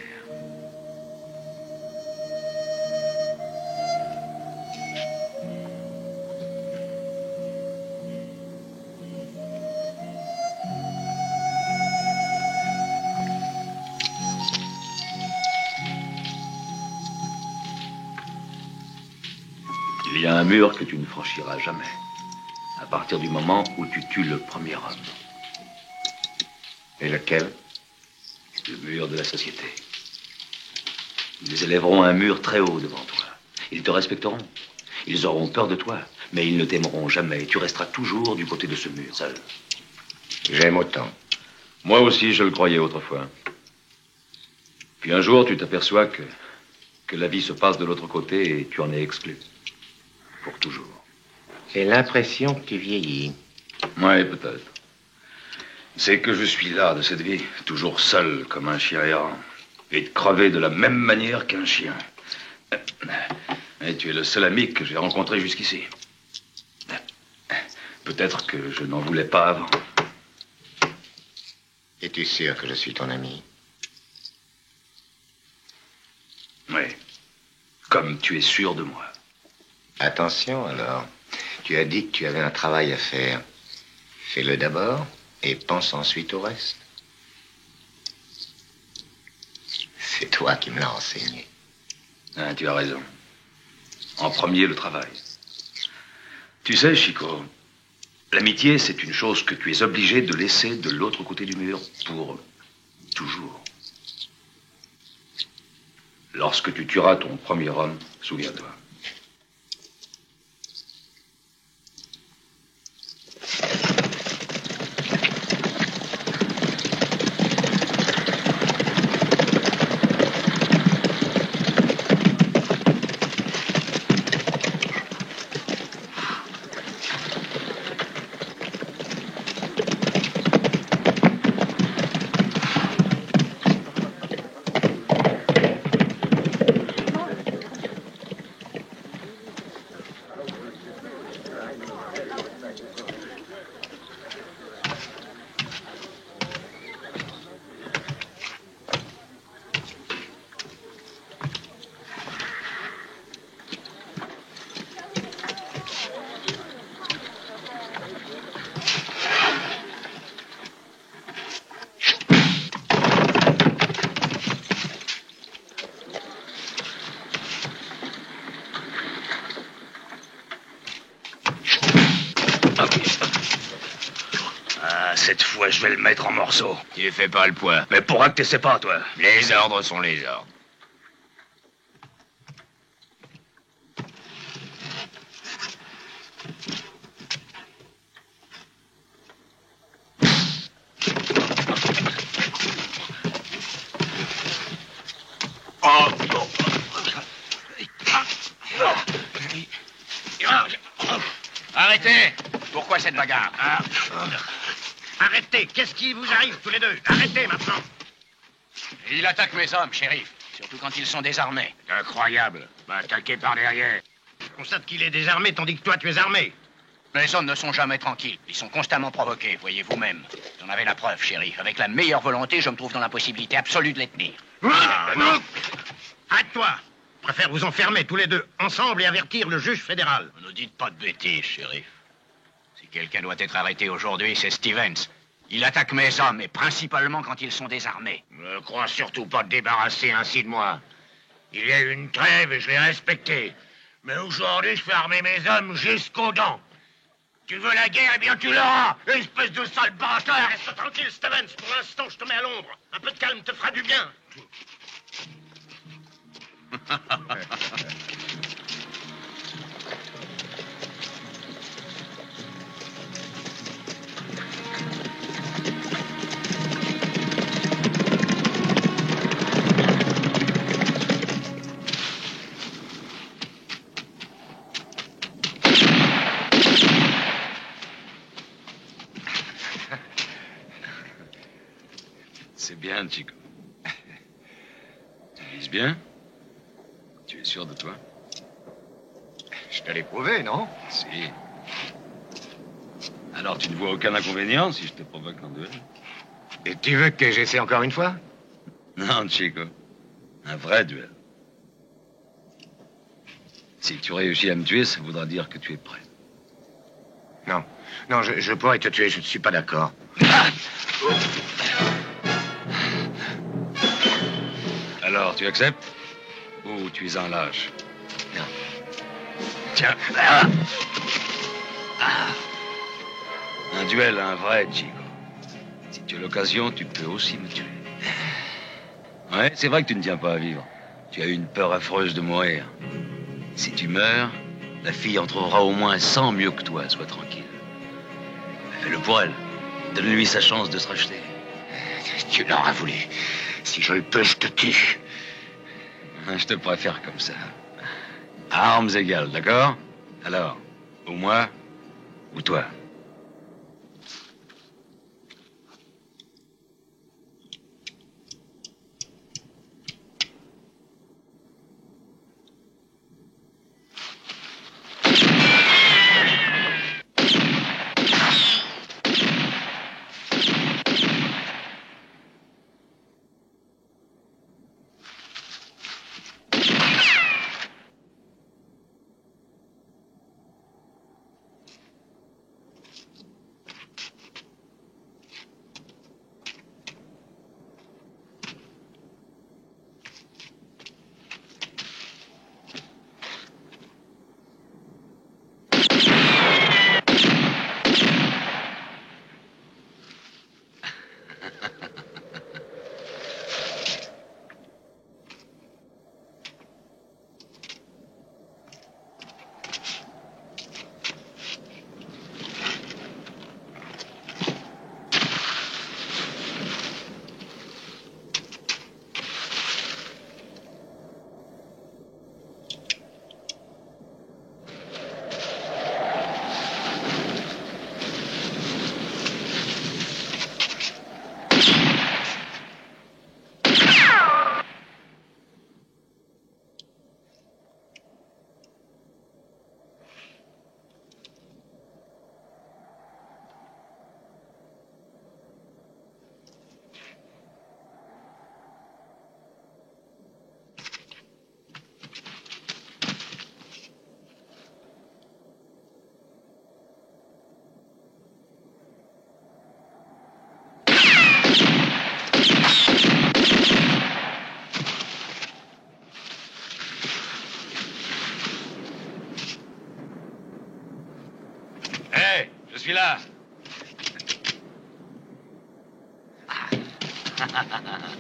Il y a un mur que tu ne franchiras jamais. À partir du moment où tu tues le premier homme. Et lequel? Le mur de la société. Ils élèveront un mur très haut devant toi. Ils te respecteront. Ils auront peur de toi. Mais ils ne t'aimeront jamais. Tu resteras toujours du côté de ce mur, seul. J'aime autant. Moi aussi, je le croyais autrefois. Puis un jour, tu t'aperçois que la vie se passe de l'autre côté et tu en es exclu. Pour toujours. J'ai l'impression que tu vieillis. Oui, peut-être. C'est que je suis là de cette vie, toujours seul comme un chien errant, et de crever de la même manière qu'un chien. Et tu es le seul ami que j'ai rencontré jusqu'ici. Peut-être que je n'en voulais pas avant. Es-tu sûr que je suis ton ami? Oui. Comme tu es sûr de moi. Attention alors. Tu as dit que tu avais un travail à faire. Fais-le d'abord et pense ensuite au reste. C'est toi qui me l'as enseigné. Ah, tu as raison. En premier, le travail. Tu sais, Chico, l'amitié, c'est une chose que tu es obligé de laisser de l'autre côté du mur pour toujours. Lorsque tu tueras ton premier homme, souviens-toi. Cette fois, je vais le mettre en morceaux. Tu fais pas le poids. Mais pourquoi que tu sais pas, toi? Les ordres sont les ordres. Arrêtez! Pourquoi cette bagarre? Arrêtez! Qu'est-ce qui vous arrive, tous les deux? Arrêtez, maintenant! Il attaque mes hommes, shérif. Surtout quand ils sont désarmés. Incroyable. Va attaquer par derrière. Je constate qu'il est désarmé, tandis que toi, tu es armé. Mes hommes ne sont jamais tranquilles. Ils sont constamment provoqués, voyez vous-même. Vous en avez la preuve, shérif. Avec la meilleure volonté, je me trouve dans l'impossibilité absolue de les tenir. Non! Arrête-toi! Je préfère vous enfermer tous les deux ensemble et avertir le juge fédéral. Ne dites pas de bêtises, shérif. Si quelqu'un doit être arrêté aujourd'hui, c'est Stevens. Il attaque mes hommes, et principalement quand ils sont désarmés. Ne crois surtout pas te débarrasser ainsi de moi. Il y a eu une trêve et je l'ai respectée. Mais aujourd'hui, je fais armer mes hommes jusqu'aux dents. Tu veux la guerre, eh bien tu l'auras. Espèce de sale bâtard. Reste tranquille, Stevens. Pour l'instant, je te mets à l'ombre. Un peu de calme te fera du bien. C'est bien, Chico. Tu vises bien? Tu es sûr de toi? Je te l'ai prouvé, non? Si. Alors tu ne vois aucun inconvénient si je te provoque en duel? Et tu veux que j'essaie encore une fois? Non, Chico. Un vrai duel. Si tu réussis à me tuer, ça voudra dire que tu es prêt. Non. Non, je pourrais te tuer, je ne suis pas d'accord. Alors, tu acceptes? Ou tu es un lâche? Non. Tiens. Un duel, un vrai, Chico. Si tu as l'occasion, tu peux aussi me tuer. Ouais, c'est vrai que tu ne tiens pas à vivre. Tu as eu une peur affreuse de mourir. Si tu meurs, la fille en trouvera au moins 100 mieux que toi, sois tranquille. Fais-le pour elle. Donne-lui sa chance de se racheter. Tu l'auras voulu. Si je le peux, je te tue. Je te préfère comme ça. À armes égales, d'accord? Alors, ou moi, ou toi. Je suis là.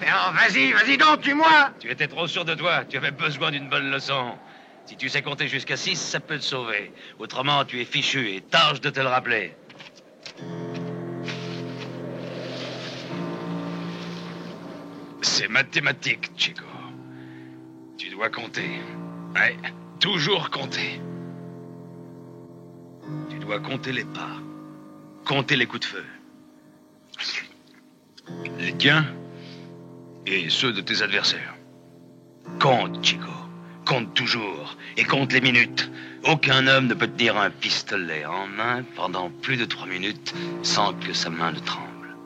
Mais non, vas-y donc, tue-moi. Tu étais trop sûr de toi. Tu avais besoin d'une bonne leçon. Si tu sais compter jusqu'à 6, ça peut te sauver. Autrement, tu es fichu et tâche de te le rappeler. C'est mathématique, Chico. Tu dois compter. Ouais, toujours compter. Tu dois compter les pas. Compter les coups de feu. Les tiens et ceux de tes adversaires. Compte, Chico. Compte toujours. Et compte les minutes. Aucun homme ne peut tenir un pistolet en main pendant plus de 3 minutes sans que sa main ne tremble.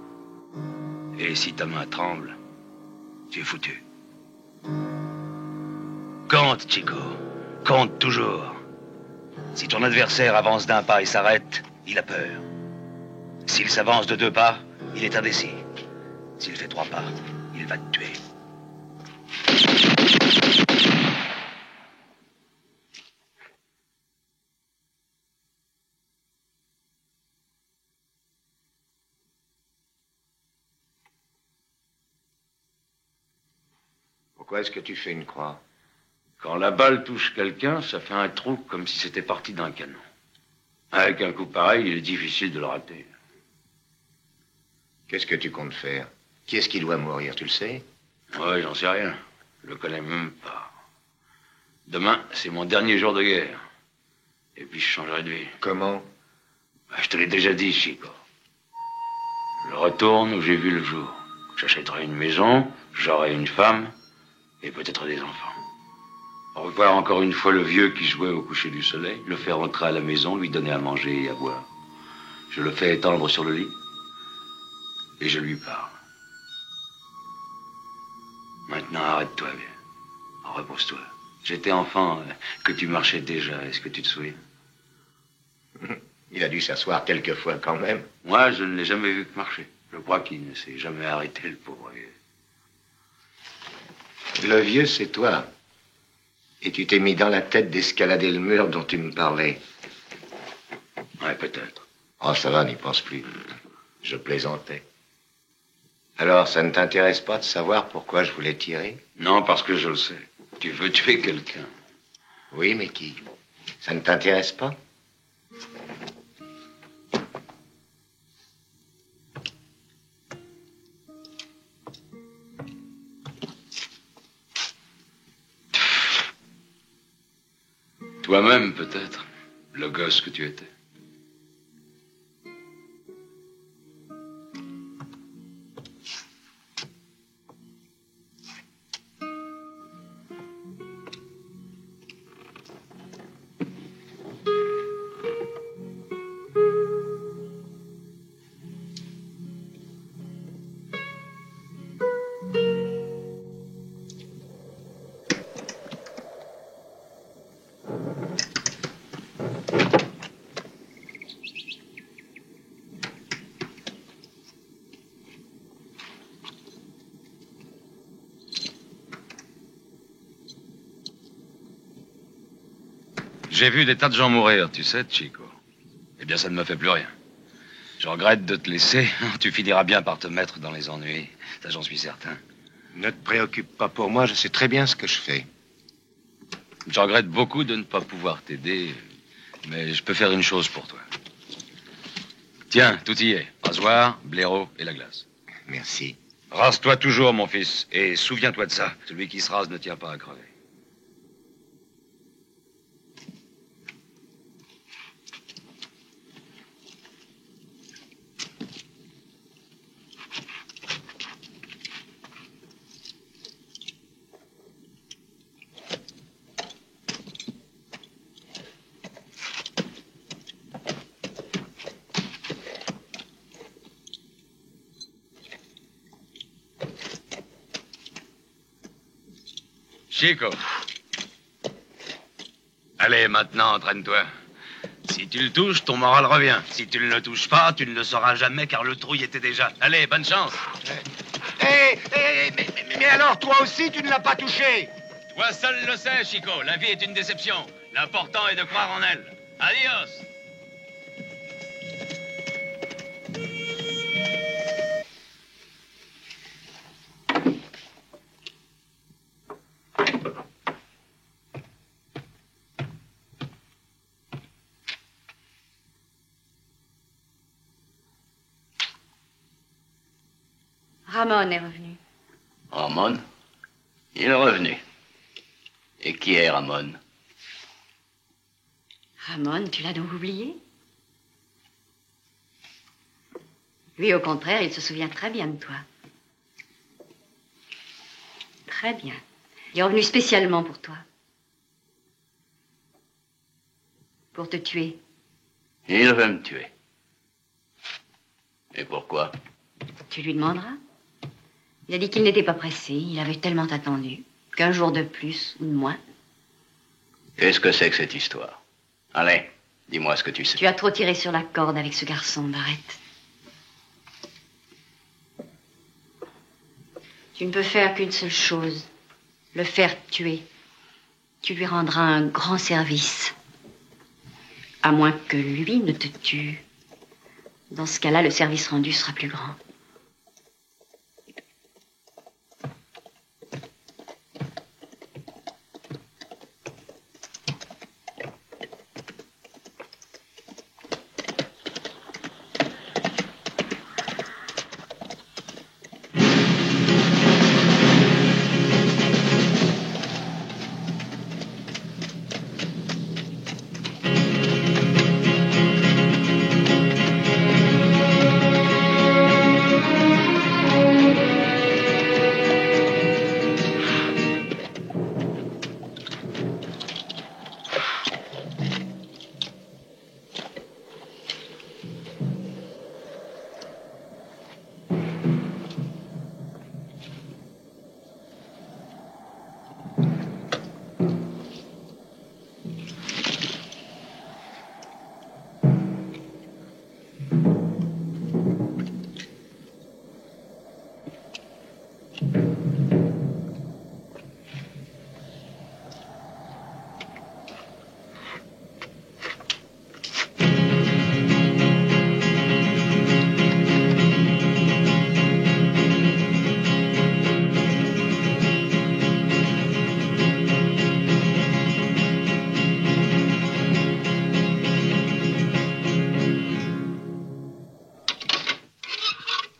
Et si ta main tremble, tu es foutu. Compte, Chico. Compte toujours. Si ton adversaire avance d'un pas et s'arrête, il a peur. S'il s'avance de 2 pas, il est indécis. S'il fait 3 pas, il va te tuer. Pourquoi est-ce que tu fais une croix? Quand la balle touche quelqu'un, ça fait un trou comme si c'était parti d'un canon. Avec un coup pareil, il est difficile de le rater. Qu'est-ce que tu comptes faire? Qui est-ce qui doit mourir, tu le sais? Ouais, j'en sais rien. Je le connais même pas. Demain, c'est mon dernier jour de guerre. Et puis je changerai de vie. Comment? Je te l'ai déjà dit, Chico. Je retourne où j'ai vu le jour. J'achèterai une maison, j'aurai une femme et peut-être des enfants. Revoir encore une fois le vieux qui jouait au coucher du soleil, le faire entrer à la maison, lui donner à manger et à boire. Je le fais étendre sur le lit et je lui parle. Maintenant, arrête-toi bien. Repose-toi. J'étais enfant, que tu marchais déjà. Est-ce que tu te souviens? Il a dû s'asseoir quelquefois quand même. Moi, je ne l'ai jamais vu que marcher. Je crois qu'il ne s'est jamais arrêté, le pauvre vieux. Le vieux, c'est toi. Et tu t'es mis dans la tête d'escalader le mur dont tu me parlais. Ouais, peut-être. Oh, ça va, n'y pense plus. Je plaisantais. Alors, ça ne t'intéresse pas de savoir pourquoi je voulais tirer? Non, parce que je le sais. Tu veux tuer quelqu'un. Oui, mais qui? Ça ne t'intéresse pas? Toi-même, peut-être. Le gosse que tu étais. J'ai vu des tas de gens mourir, tu sais, Chico. Eh bien, ça ne me fait plus rien. Je regrette de te laisser. Tu finiras bien par te mettre dans les ennuis. Ça, j'en suis certain. Ne te préoccupe pas pour moi, je sais très bien ce que je fais. Je regrette beaucoup de ne pas pouvoir t'aider, mais je peux faire une chose pour toi. Tiens, tout y est. Rasoir, blaireau et la glace. Merci. Rase-toi toujours, mon fils, et souviens-toi de ça. Celui qui se rase ne tient pas à crever. Chico. Allez, maintenant, entraîne-toi. Si tu le touches, ton moral revient. Si tu ne le touches pas, tu ne le sauras jamais car le trou y était déjà. Allez, bonne chance. Mais alors, toi aussi, tu ne l'as pas touché. Toi seul le sais, Chico. La vie est une déception. L'important est de croire en elle. Adios. Ramon est revenu. Ramon? Il est revenu. Et qui est Ramon? Ramon, tu l'as donc oublié? Lui, au contraire, il se souvient très bien de toi. Très bien. Il est revenu spécialement pour toi. Pour te tuer. Il veut me tuer. Et pourquoi? Tu lui demanderas. Il a dit qu'il n'était pas pressé. Il avait tellement attendu. Qu'un jour de plus ou de moins. Qu'est-ce que c'est que cette histoire? Allez, dis-moi ce que tu sais. Tu as trop tiré sur la corde avec ce garçon, Barrett. Tu ne peux faire qu'une seule chose. Le faire tuer. Tu lui rendras un grand service. À moins que lui ne te tue. Dans ce cas-là, le service rendu sera plus grand.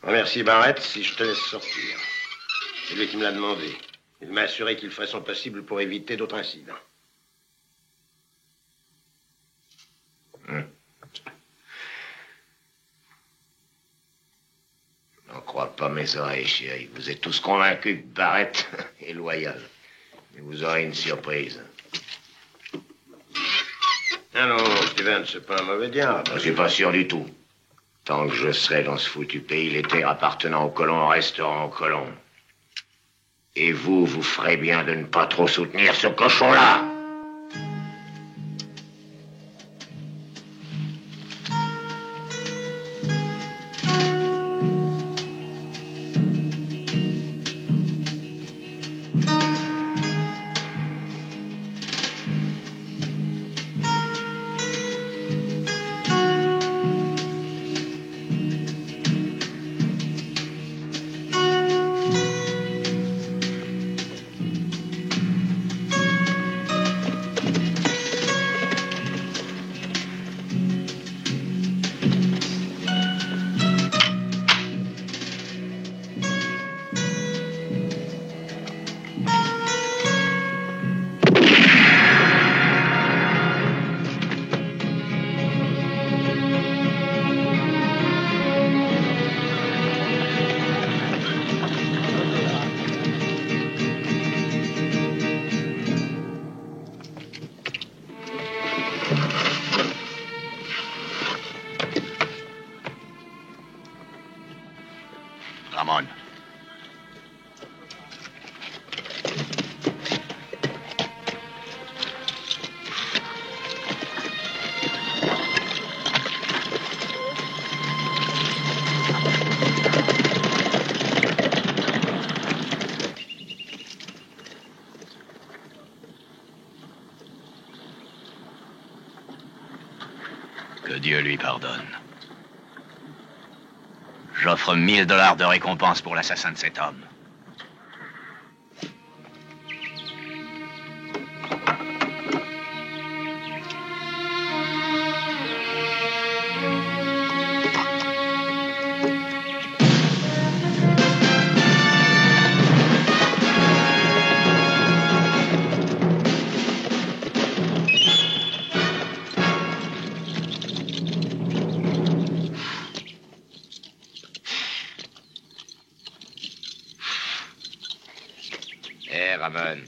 Remercie Barrett si je te laisse sortir. C'est lui qui me l'a demandé. Il m'a assuré qu'il ferait son possible pour éviter d'autres incidents. N'en crois pas mes oreilles, chérie. Vous êtes tous convaincus que Barrett est loyal. Mais vous aurez une surprise. Ah non, Steven, c'est pas un mauvais diable. Je suis pas sûr du tout. Tant que je serai dans ce foutu pays, les terres appartenant aux colons resteront aux colons. Et vous, vous ferez bien de ne pas trop soutenir ce cochon-là. Ramon. Que Dieu lui pardonne. J'offre $1000 de récompense pour l'assassin de cet homme. vrai, Ramon.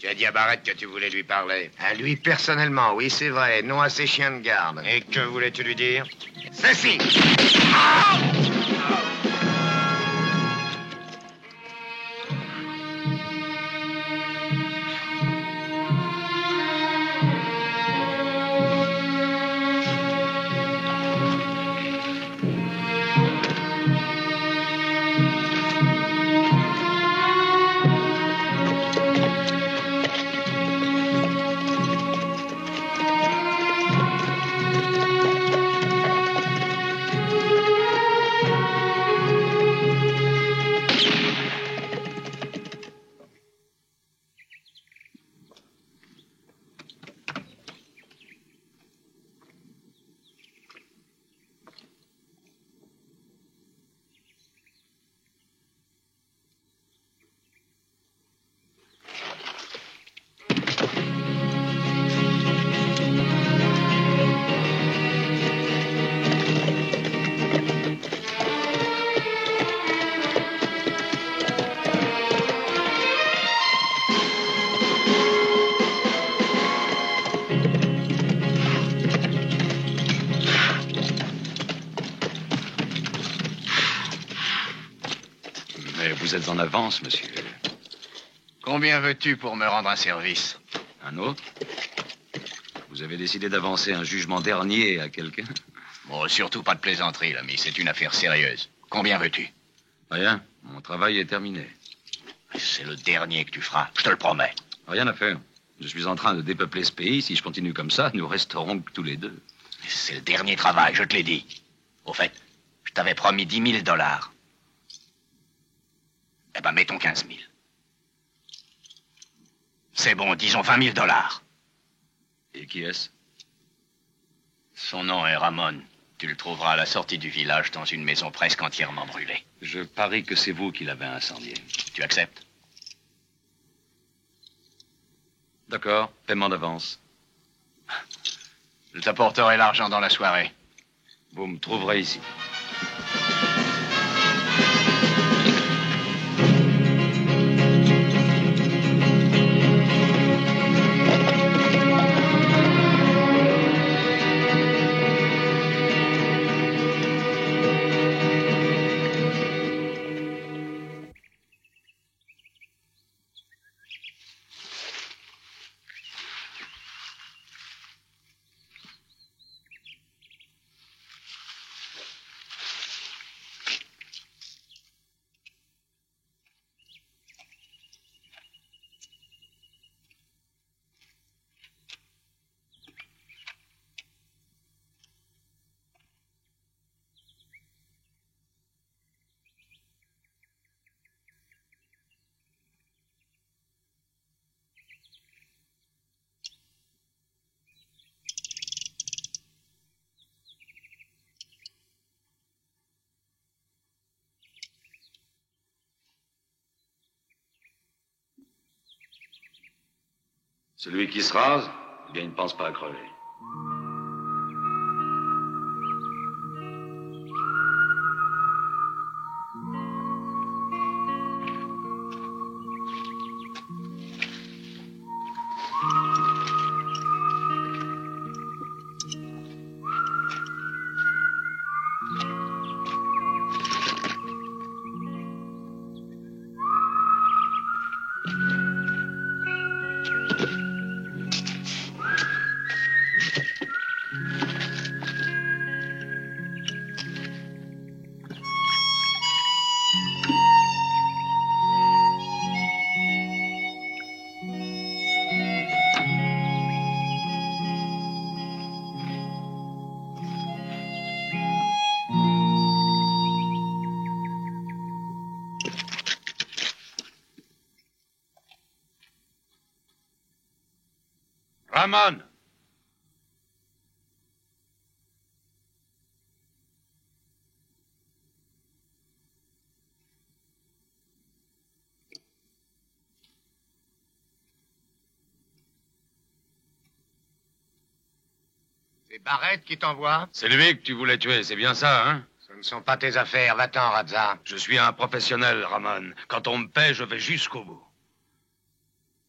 Tu as dit à Barrett que tu voulais lui parler. À lui personnellement, oui, c'est vrai, non à ses chiens de garde. Et que voulais-tu lui dire? Ceci! Mais vous êtes en avance, monsieur. Combien veux-tu pour me rendre un service? Un autre? Vous avez décidé d'avancer un jugement dernier à quelqu'un? Bon, surtout pas de plaisanterie, l'ami. C'est une affaire sérieuse. Combien veux-tu? Rien. Mon travail est terminé. C'est le dernier que tu feras, je te le promets. Rien à faire. Je suis en train de dépeupler ce pays. Si je continue comme ça, nous resterons que tous les deux. C'est le dernier travail, je te l'ai dit. Au fait, je t'avais promis $10 000. Eh ben, mettons 15 000. C'est bon, disons $20 000. Et qui est-ce? Son nom est Ramon. Tu le trouveras à la sortie du village dans une maison presque entièrement brûlée. Je parie que c'est vous qui l'avez incendié. Tu acceptes? D'accord, paiement d'avance. Je t'apporterai l'argent dans la soirée. Vous me trouverez ici. Celui qui se rase, eh bien, il ne pense pas à crever. Ramon! C'est Barrett qui t'envoie? C'est lui que tu voulais tuer, c'est bien ça, hein? Ce ne sont pas tes affaires, va-t'en, Radza. Je suis un professionnel, Ramon. Quand on me paie, je vais jusqu'au bout.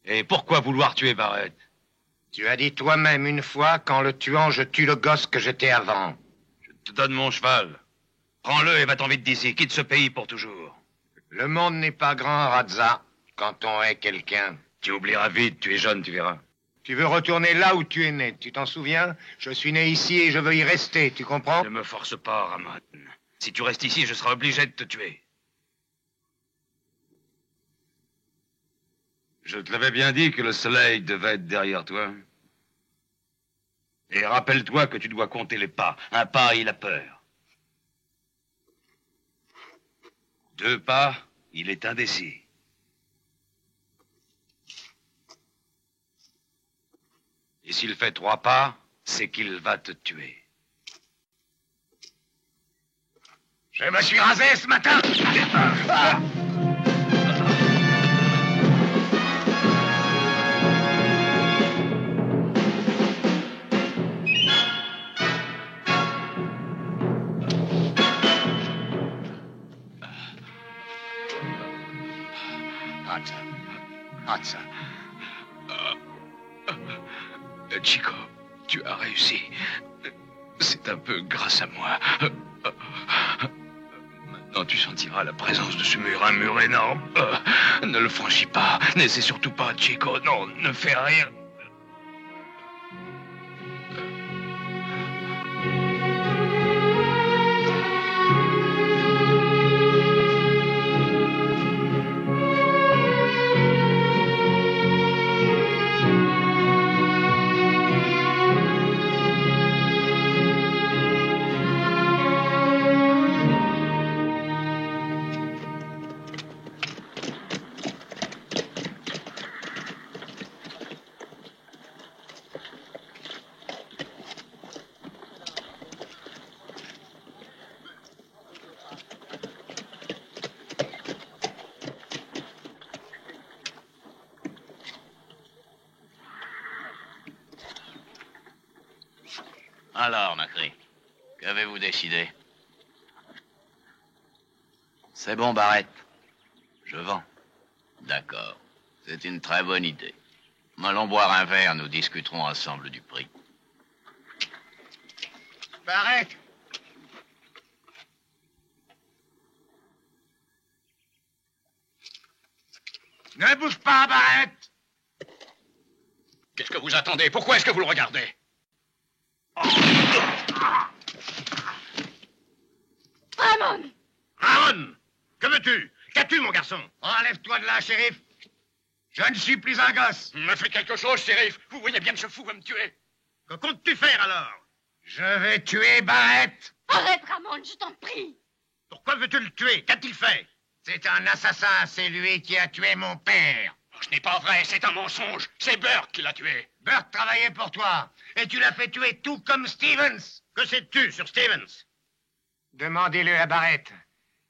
Et pourquoi vouloir tuer Barrett? Tu as dit toi-même une fois qu'en le tuant, je tue le gosse que j'étais avant. Je te donne mon cheval. Prends-le et va-t'en vite d'ici. Quitte ce pays pour toujours. Le monde n'est pas grand, Radza, quand on est quelqu'un. Tu oublieras vite, tu es jeune, tu verras. Tu veux retourner là où tu es né, tu t'en souviens? Je suis né ici et je veux y rester, tu comprends? Ne me force pas, Ramon. Si tu restes ici, je serai obligé de te tuer. Je te l'avais bien dit que le soleil devait être derrière toi. Et rappelle-toi que tu dois compter les pas. Un pas, il a peur. 2 pas, il est indécis. Et s'il fait 3 pas, c'est qu'il va te tuer. Je me suis rasé ce matin. Radza. Chico, tu as réussi. C'est un peu grâce à moi. Maintenant, tu sentiras la présence de ce mur, un mur énorme. Ne le franchis pas. N'essaie surtout pas, Chico. Non, ne fais rien. Alors, Macri, qu'avez-vous décidé? C'est bon, Barrett. Je vends. D'accord. C'est une très bonne idée. Allons boire un verre, nous discuterons ensemble du prix. Barrett! Ne bouge pas, Barrett! Qu'est-ce que vous attendez? Pourquoi est-ce que vous le regardez? Ramon! Ramon! Que veux-tu? Qu'as-tu, mon garçon? Enlève-toi de là, shérif. Je ne suis plus un gosse. Me faites quelque chose, shérif. Vous voyez bien que ce fou va me tuer. Que comptes-tu faire, alors? Je vais tuer Barrett. Arrête, Ramon, je t'en prie! Pourquoi veux-tu le tuer? Qu'a-t-il fait? C'est un assassin, c'est lui qui a tué mon père. Ce n'est pas vrai, c'est un mensonge. C'est Burt qui l'a tué. Burt travaillait pour toi, et tu l'as fait tuer tout comme Stevens. Que sais-tu sur Stevens? Demandez-le à Barrett.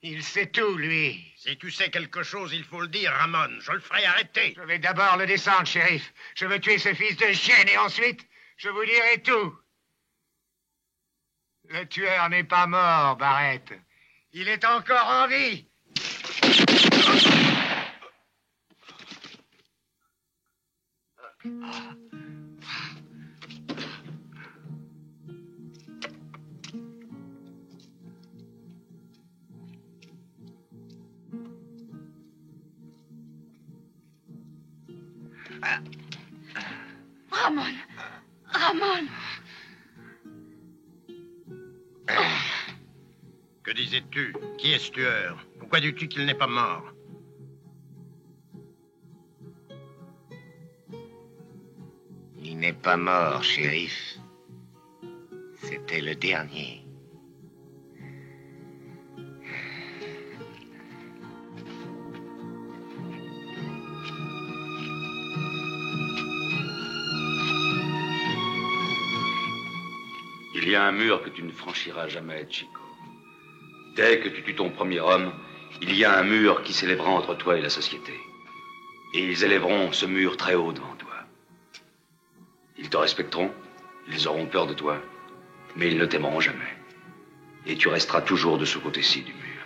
Il sait tout, lui. Si tu sais quelque chose, il faut le dire, Ramon. Je le ferai arrêter. Je vais d'abord le descendre, shérif. Je veux tuer ce fils de chienne, et ensuite, je vous dirai tout. Le tueur n'est pas mort, Barrett. Il est encore en vie. Ramon! Ramon! Que disais-tu? Qui est ce tueur? Pourquoi dis-tu qu'il n'est pas mort? Il n'est pas mort, shérif. C'était le dernier. Il y a un mur que tu ne franchiras jamais, Chico. Dès que tu tues ton premier homme, il y a un mur qui s'élèvera entre toi et la société. Et ils élèveront ce mur très haut devant toi. Ils te respecteront, ils auront peur de toi, mais ils ne t'aimeront jamais. Et tu resteras toujours de ce côté-ci du mur.